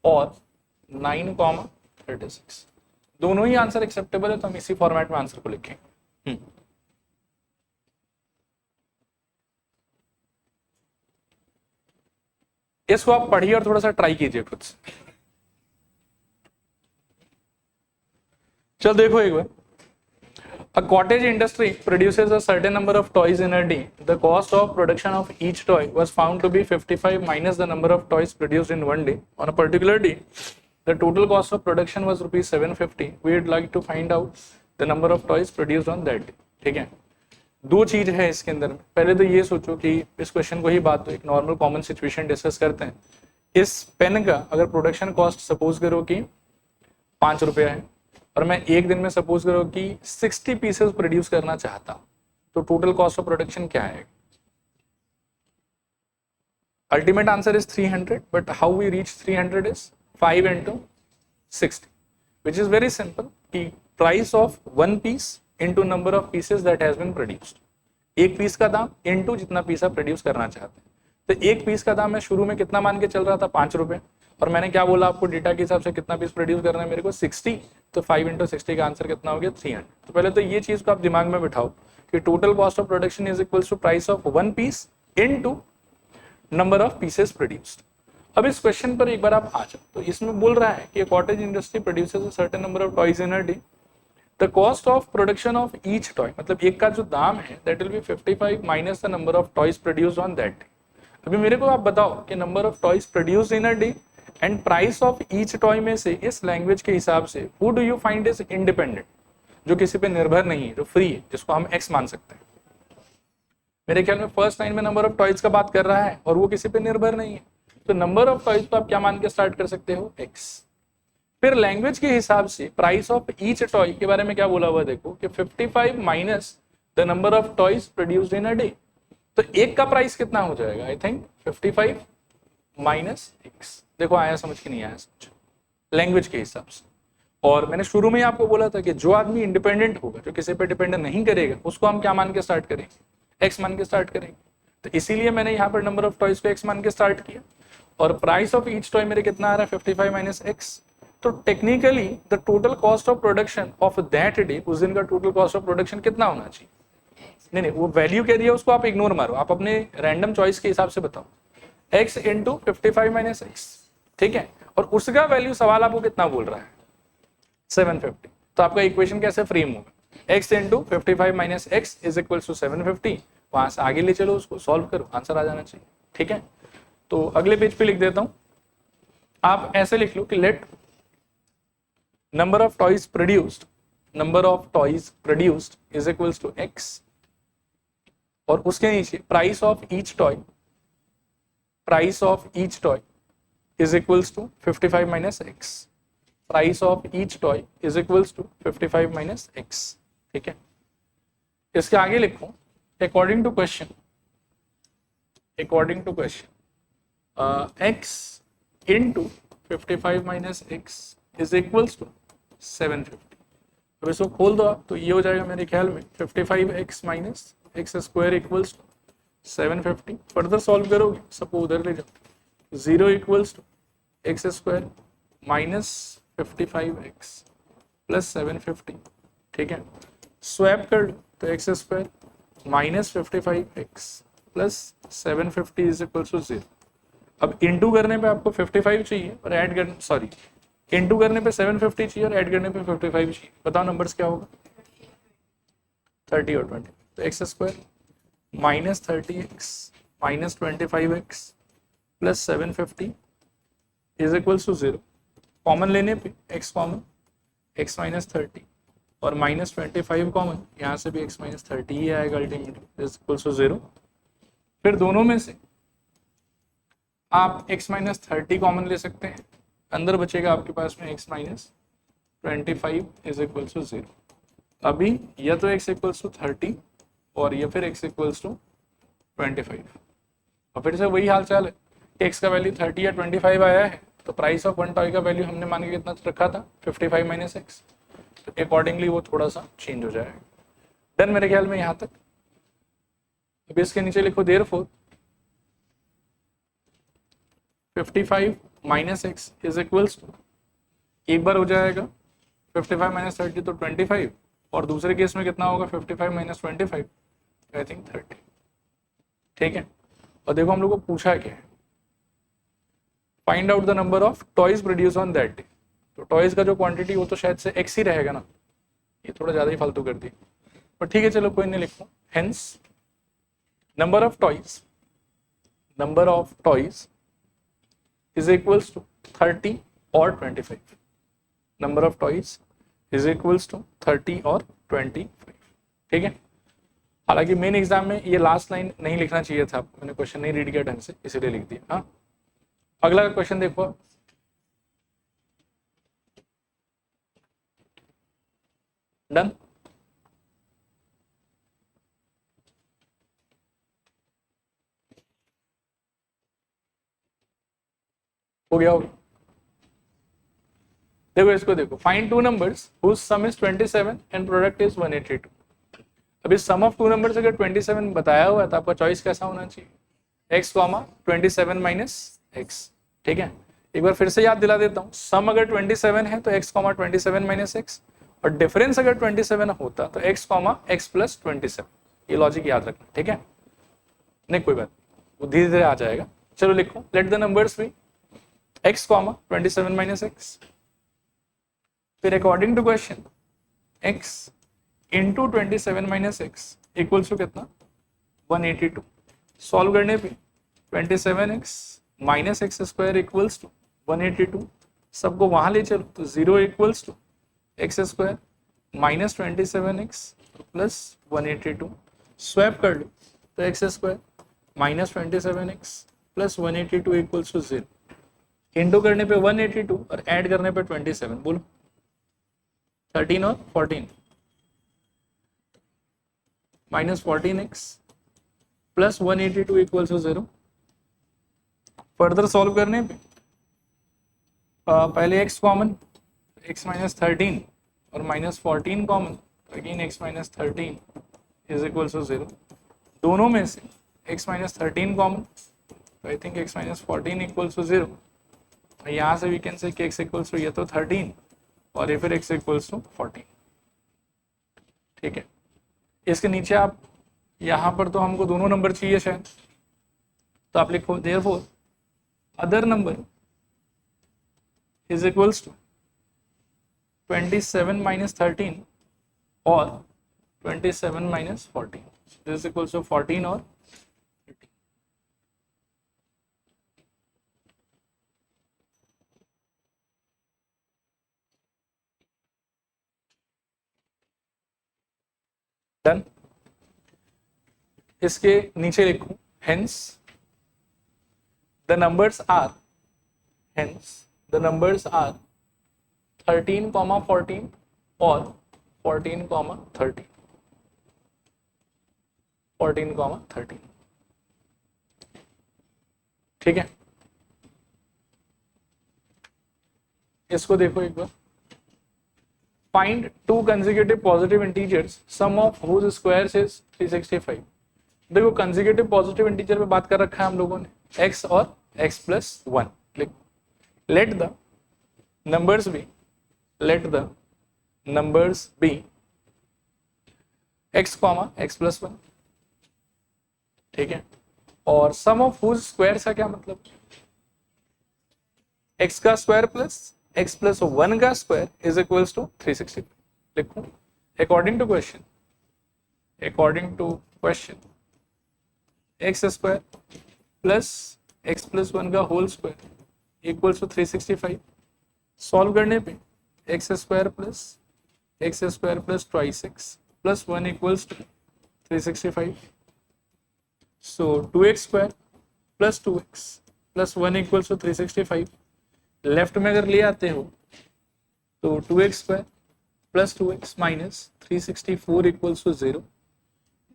और 9, 36 दोनों ही आंसर एक्सेप्टेबल है, तो हम इसी फॉर्मेट में आंसर को लिखेंगे। इसको आप पढ़िए और थोड़ा सा ट्राई कीजिए खुद से। चल देखो एक बार, a cottage industry produces a certain number of toys in a day. The cost of production of each toy was found to be 55 minus the number of toys produced in one day. On a particular day, the total cost of production was rupees 750. We would like to find out the number of toys produced on that day. ठीक है, दो चीज है इसके अंदर। पहले तो ये सोचो कि इस क्वेश्चन को ही बात तो एक नॉर्मल कॉमन सिचुएशन डिस्कस करते हैं। इस पेन का अगर प्रोडक्शन कॉस्ट सपोज करो कि 5 रुपया है और मैं एक दिन में सपोज करो कि 60 पीसेस प्रोड्यूस करना चाहता हूं, तो टोटल कॉस्ट ऑफ प्रोडक्शन क्या है? Ultimate answer is 300, but how we reach 300 is 5 into 60, which is very simple कि price of one piece into number of pieces that has been produced. एक पीस का दाम इंटू जितना पीस आप produce करना चाहते हैं। तो एक पीस का दाम मैं शुरू में कितना मान के चल रहा था? 5 रुपए, और मैंने क्या बोला आपको डेटा के हिसाब से कितना पीस प्रोड्यूस करना है मेरे को? 60। तो 5 into 60 का आंसर कितना हो गया? 300। तो पहले तो ये चीज को आप दिमाग में बिठाओ कि total cost of production is equals to price of one piece into number of pieces produced. अब इस क्वेश्चन पर एक बार आप आ जाओ, तो इसमें बोल रहा है कि cottage industry produces a certain number of toys in a day. The cost of production of each toy, मतलब एक का जो दाम है that will be 55 minus the number of toys produced on that day. अभी मेरे को आप बताओ कि number of toys produced in a day and price of each toy में से इस लैंग्वेज के हिसाब से who do you find is independent, जो किसी पे निर्भर नहीं है, जो फ्री है, जिसको हम एक्स मान सकते हैं। मेरे ख्याल में फर्स्ट लाइन में नंबर ऑफ टॉयज का बात कर रहा है और वो किसी पे निर्भर नहीं है, तो नंबर ऑफ टॉयज को आप क्या मान के स्टार्ट कर सकते हो? एक्स। फिर लैंग्वेज के हिसाब से प्राइस ऑफ ईच टॉय के बारे में क्या बोला हुआ देखो कि 55 minus the number of toys produced in a day. तो एक का प्राइस कितना हो जाएगा? I think 55 minus x. देखो आया समझ के नहीं आया समझ लैंग्वेज के हिसाब से। और मैंने शुरू में ही आपको बोला था कि जो आदमी इंडिपेंडेंट होगा, जो किसी पे डिपेंड नहीं करेगा, उसको हम क्या मान के स्टार्ट करेंगे? एक्स मान के स्टार्ट करेंगे। तो इसीलिए मैंने यहाँ पर नंबर ऑफ टॉयज को एक्स मान के स्टार्ट किया। और प्राइस ऑफ ईच टॉय मेरे कितना आ रहा है? 55 माइनस एक्स। तो technically the total cost of production of that day, उस दिन का टोटल कॉस्ट ऑफ प्रोडक्शन कितना होना चाहिए? नहीं, वो वैल्यू कह दिया उसको आप इग्नोर मारो, आप अपने रैंडम चॉइस के हिसाब से बताओ। x इंटू 55 माइनस एक्स, ठीक है। और उसका वैल्यू सवाल आपको कितना बोल रहा है? 750। तो आपका इक्वेशन कैसे फ्रेम होगा? x into 55 minus x is equal to 750। वहां से आगे ले चलो, उसको सॉल्व करो, आंसर आ जाना चाहिए, ठीक है। तो अगले पेज पे लिख देता हूं, आप ऐसे लिख लो कि let number of toys produced is equals to x, और उसके नीचे price of each toy is equals to 55 minus x. Price of each toy is equals to 55 minus x, ठीक है। इसके आगे लिखो according to question x into 55 minus x is equals to 750। अब इसको खोल दो आप, तो ये हो जाएगा मेरे ख्याल में 55x minus x square equals to 750। Further solve करोगे, सबको उधर ले जाओ, 0 equals to x square minus 55x plus 750, ठीक है। स्वैप कर लो तो x square minus 55x plus 750 is equals to 0। अब इंटू करने पे आपको 55 चाहिए और ऐड करने, सॉरी, इंटू करने पे 750 चाहिए और ऐड करने पे 55 चाहिए। बताओ नंबर्स क्या होगा? 30 और 20। तो x square minus 30x minus 25x plus 750 is equals to 0। Common लेने पे x कॉमन, x माइनस 30 और माइनस 25 कॉमन, यहाँ से भी x माइनस 30 ही आएगा अल्टीमेटली, इज इक्वल्स टू 0। फिर दोनों में से आप x माइनस 30 कॉमन ले सकते हैं, अंदर बचेगा आपके पास में x minus 25 is equals to 0। अभी या तो x इक्वल्स टू 30 और या फिर x इक्वल्स टू 25। और फिर से वही हाल चाल है, x का वैल्यू 30 या 25 आया है, तो प्राइस ऑफ वन टॉय का वैल्यू हमने मान के कितना रखा था? 55 माइनस एक्स। तो अकॉर्डिंगली वो थोड़ा सा चेंज हो जाएगा। डन मेरे ख्याल में यहाँ तक। अभी इसके नीचे लिखो therefore 55 minus x is equals to, एक बार हो जाएगा 55 माइनस 30 तो 25 और दूसरे केस में कितना होगा 55 माइनस 25, आई थिंक 30। ठीक है, और देखो हम लोग को पूछा क्या है, find out the number of toys produce on that day. तो टॉयज का जो क्वांटिटी वो तो शायद से एक्स ही रहेगा ना, ये थोड़ा ज़्यादा ही फालतू कर दी, पर ठीक है चलो कोई नहीं, लिखो hence number of toys is equals to 30 और 25। Number of toys is equals to 30 और 25। ठीक है, हालांकि मेन एग्जाम में ये लास्ट लाइन नहीं लिखना चाहिए था, मैंने क्वेश्चन नहीं रीड किया ढंग से इसीलिए लिख दिया। हाँ, अगला क्वेश्चन देखो, डन। हो गया, हो गया। देखो इसको देखो, find two numbers whose sum is 27 and product is 182। अभी सम ऑफ टू नंबर्स अगर 27 बताया हुआ है तो आपका चॉइस कैसा होना चाहिए, x, 27 माइनस एक्स। ठीक है, एक बार फिर से याद दिला देता हूँ, सम अगर 27 है तो x, 27 माइनस एक्स, और डिफरेंस अगर 27 होता तो x, x प्लस 27। ये लॉजिक याद रखना। ठीक है, नहीं कोई बात, वो धीरे धीरे आ जाएगा। चलो लिखो, let the numbers be x, 27 minus x, फिर according to question x into 27 minus x equals to कितना 182। सॉल्व करने पे 27x minus x square equals to 182, सबको वहां ले चलो तो 0 equals to x square minus 27x plus 182। Swap कर लो तो x square minus 27x plus 182 equals to 0। Into करने पे 182 और ऐड करने पे 27, बोलो 13 और 14 minus 14x plus 182 equals to 0। Further solve करने पे पहले x कॉमन, x माइनस 13 और minus 14 common, again x minus 13 is equals to 0। दोनों में से x माइनस 13 कॉमन, तो I think x minus 14 equals to 0। यहाँ से वी कैन से कि x इक्वल्स टू ये तो 13 और ये फिर x इक्वल्स टू 14। ठीक है, इसके नीचे आप यहाँ पर तो हमको दोनों नंबर चाहिए शायद, तो आप लिखो therefore other number is equals to 27 minus 13 और 27 माइनस 14, दिस इक्वल्स टू 14 और 13। डन। इसके नीचे लिखूं हेंस द नंबर्स आर 13, 14 और 14, 13, 14, 13। ठीक है, इसको देखो एक बार, find two consecutive positive integers sum of whose squares is 365। देखो कंसेक्यूटिव पॉजिटिव इंटीजर पे बात कर रखा है हम लोगों ने, x और x plus 1। Let the numbers be x, x plus 1। ठीक है, और सम ऑफ हुज स्क्वायर का क्या मतलब, x का स्क्वायर प्लस x प्लस 1 का स्क्वायर इज इक्वल्स टू 365। लिखो according to question x square plus x plus 1 का whole square equals to 365। Solve करने पे x square plus twice x plus 1 equals to 365। So 2x square plus 2x plus 1 equals to 365। Left में अगर ले आते हो तो 2x square plus 2x minus 364 equals to 0।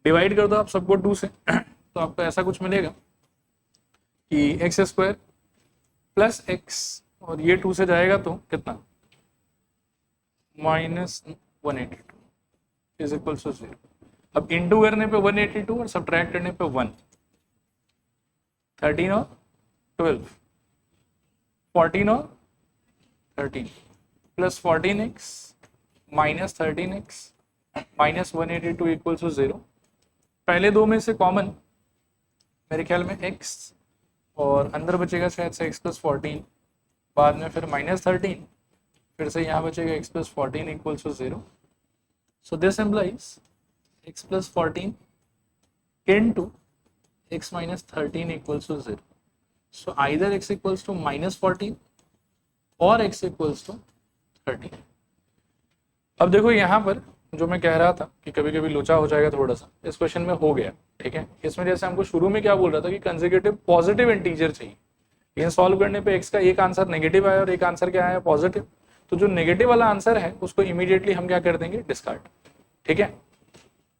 Divide कर दो आप सबको 2 से तो आपको ऐसा कुछ मिलेगा कि एक्स स्क्वायर प्लस एक्स और ये 2 से जाएगा तो कितना माइनस 182 इज इक्वल टू 0। अब इंटू करने पे 182 और सब्ट्रैक्ट करने पे 1, 13 और 12, 14 और 13 plus 14x minus 13x -182 equals to 0। पहले दो में से कॉमन मेरे ख्याल में x और अंदर बचेगा शायद से x+14, बाद में फिर -13, फिर से यहाँ बचेगा x+14 equals to 0। So this implies x+14 into x minus 13 equals to 0. So either x equals to -14 और x equals to 13। अब देखो यहाँ पर जो मैं कह रहा था कि कभी कभी लोचा हो जाएगा थोड़ा सा, इस क्वेश्चन में हो गया, ठीक है। इसमें जैसे हमको शुरू में क्या बोल रहा था कि कंसेक्यूटिव पॉजिटिव इंटीजर चाहिए, लेकिन सॉल्व करने पे x का एक आंसर नेगेटिव आया और एक आंसर क्या आया पॉजिटिव, तो जो नेगेटिव वाला आंसर है उसको इमीडिएटली हम क्या कर देंगे डिस्कार्ड, ठीक है।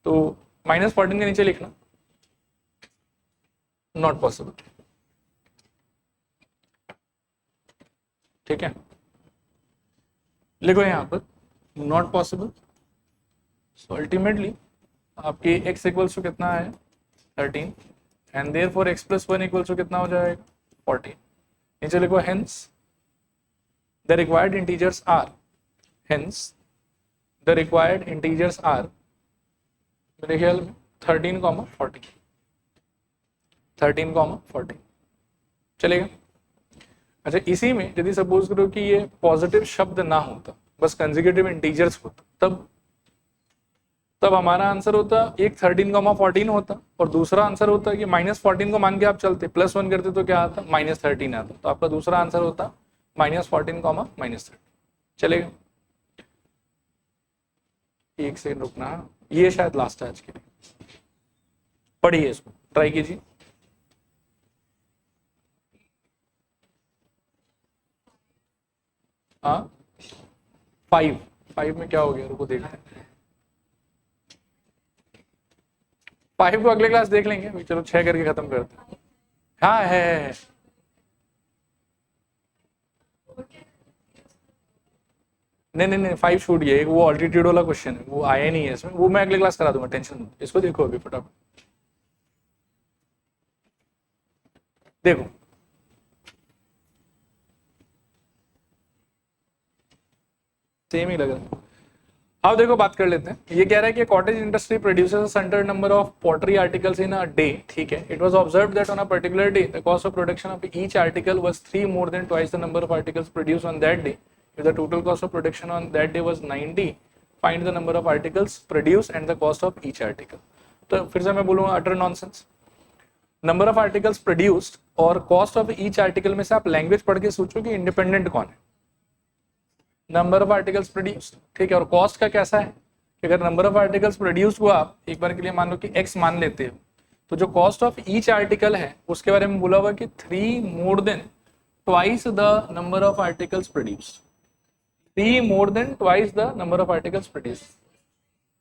तो -14 के नीचे लिखना नॉट पॉसिबल, ठीक है। लिखो यहां पर नॉट पॉसिबल। सो अल्टीमेटली आपके x इक्वल्स टू कितना है 13 and therefore x+1 equals to कितना हो जाएगा 14। नीचे लिखो hence the required integers are, hence the required integers are मेरे ख्याल में 13, 14 चलेगा। अच्छा, इसी में यदि सपोज करो कि ये पॉजिटिव शब्द ना होता, बस कंसेक्यूटिव इंटीजर्स होता, तब हमारा आंसर होता एक 13, 14 होता और दूसरा आंसर होता कि -14 को मान के आप चलते, +1 करते तो क्या आता -13 आता, तो आपका दूसरा आंसर होता -14, -13। चलेगा, एक सेकंड रुकना, ये शायद लास्ट है आज के लिए, पढ़िए इसको, ट्राई कीजिए। हाँ 5 में क्या हो गया, रुको देखते हैं। 5 को अगले क्लास देख लेंगे, अभी चलो 6 करके खत्म करते हैं। हाँ है। नहीं 5 छूट गया, एक वो ऑल्टीट्यूड वाला क्वेश्चन है, वो आया नहीं है इसमें, वो मैं अगले क्लास करा दूंगा, टेंशन, इसको देखो अभी फटाफट। देखो सेम ही लग रहा है। अब देखो बात कर लेते हैं, ये कह रहा है कि cottage industry produces a certain number of pottery articles in a day, ठीक है। It was observed that on a particular day the cost of production of each article was 3 more than twice the number of articles produced on that day. If the total cost of production on that day was 90, find the number of articles produced and the cost of each article. तो फिर से मैं बोलूंगा utter nonsense, number of articles produced और cost of each article में से आप language पढ़ के सोचो कि इंडिपेंडेंट कौन है, नंबर ऑफ आर्टिकल्स प्रोड्यूस्ड, ठीक है। और कॉस्ट का कैसा है, अगर नंबर ऑफ आर्टिकल्स प्रोड्यूस्ड को आप एक बार के लिए मान लो कि x मान लेते हो, तो जो कॉस्ट ऑफ ईच आर्टिकल है उसके बारे में बोला हुआ कि 3 मोर than twice the number of articles produced, 3 more than twice the number of articles produced.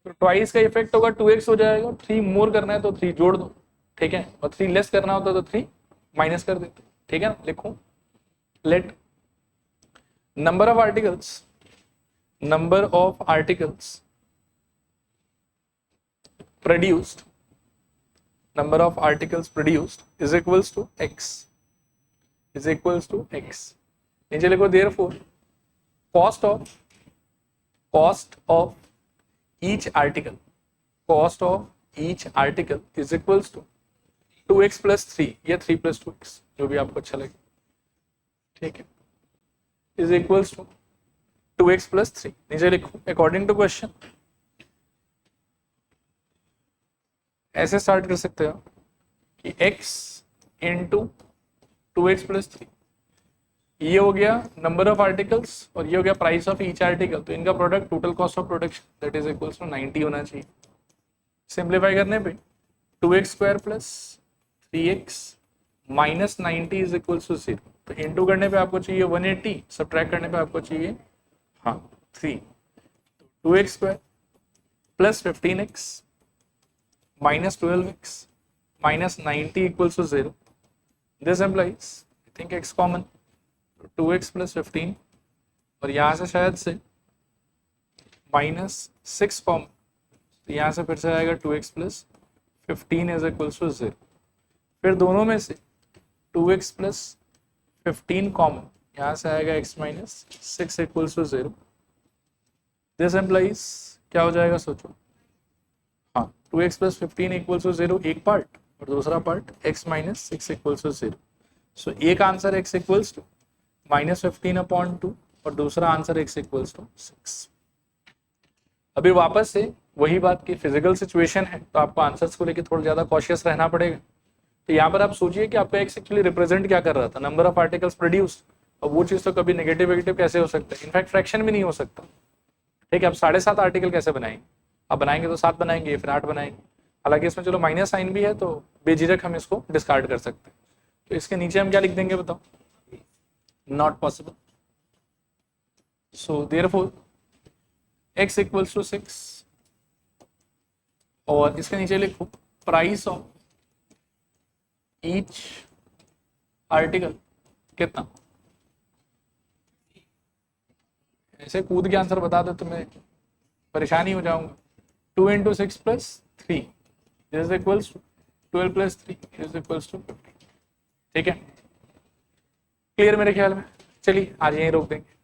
तो ट्वाइस का इफेक्ट होगा 2x हो जाएगा, 3 मोर करना है तो 3 जोड़ दो, ठीक है, और 3 लेस करना होता तो 3 माइनस कर देते, ठीक है ना। लिखो late number of articles produced is equals to x, नीचे लिखो therefore cost of each article is equals to 2x plus 3 या 3 plus 2x, जो भी आपको अच्छा लगे, ठीक है, is equals to 2x plus 3। नीचे लिखो अकॉर्डिंग टू क्वेश्चन, ऐसे स्टार्ट कर सकते हो कि x इंटू 2x plus 3, ये हो गया नंबर ऑफ आर्टिकल्स और ये हो गया प्राइस ऑफ ईच आर्टिकल, तो इनका product total cost of production that is equals to 90 होना चाहिए। सिंप्लीफाई करने पे 2x square plus 3x minus 90 is equals to 0, तो इंटू करने पे आपको चाहिए 180, सब्ट्रैक्ट करने पे आपको चाहिए 3, तो 2x square plus 15x minus 12x minus 90 equals to 0। This implies I think x common, 2x plus 15 और यहाँ से शायद से -6 कॉमन, तो यहाँ से फिर से आएगा 2x plus 15 is equals to 0। फिर दोनों में से 2x प्लस 15 कॉमन, यहाँ से आएगा x minus 6 equals to 0। This implies क्या हो जाएगा सोचो, हाँ 2x प्लस 15 इक्वल्स टू 0 एक पार्ट, और दूसरा part x minus 6 equals to 0। So एक आंसर x इक्वल्स टू -15/2 और दूसरा आंसर x इक्वल्स टू 6। अभी वापस से वही बात की फिजिकल सिचुएशन है तो आपको आंसर्स को लेकर थोड़ा ज्यादा कॉशियस रहना पड़ेगा। तो यहाँ पर आप सोचिए कि आपका x एक्चुअली रिप्रेजेंट क्या कर रहा था, नंबर ऑफ आर्टिकल्स प्रोड्यूस, और वो चीज तो कभी नेगेटिव वेगेटिव कैसे हो सकता है, इनफैक्ट फ्रैक्शन भी नहीं हो सकता। ठीक है, अब 7.5 आर्टिकल कैसे बनाएंगे, अब बनाएंगे तो 7 बनाएंगे, फिर 8 बनाएंगे। हालांकि इसमें चलो माइनस साइन भी है तो बेझिझक हम इसको डिस्कार्ड कर सकते हैं। तो इसके नीचे हम क्या लिख देंगे बताओ, not possible. So therefore x equals to 6 और इसके नीचे लिखो प्राइस ऑफ ईच आर्टिकल कितना। ऐसे कूद के आंसर बता दो तो मैं परेशानी हो जाऊंगा। 2 × 6 + 3 is equals 12 + 3 is equals to 50। ठीक है, क्लियर मेरे ख्याल में। चलिए आज यहीं रोक देंगे।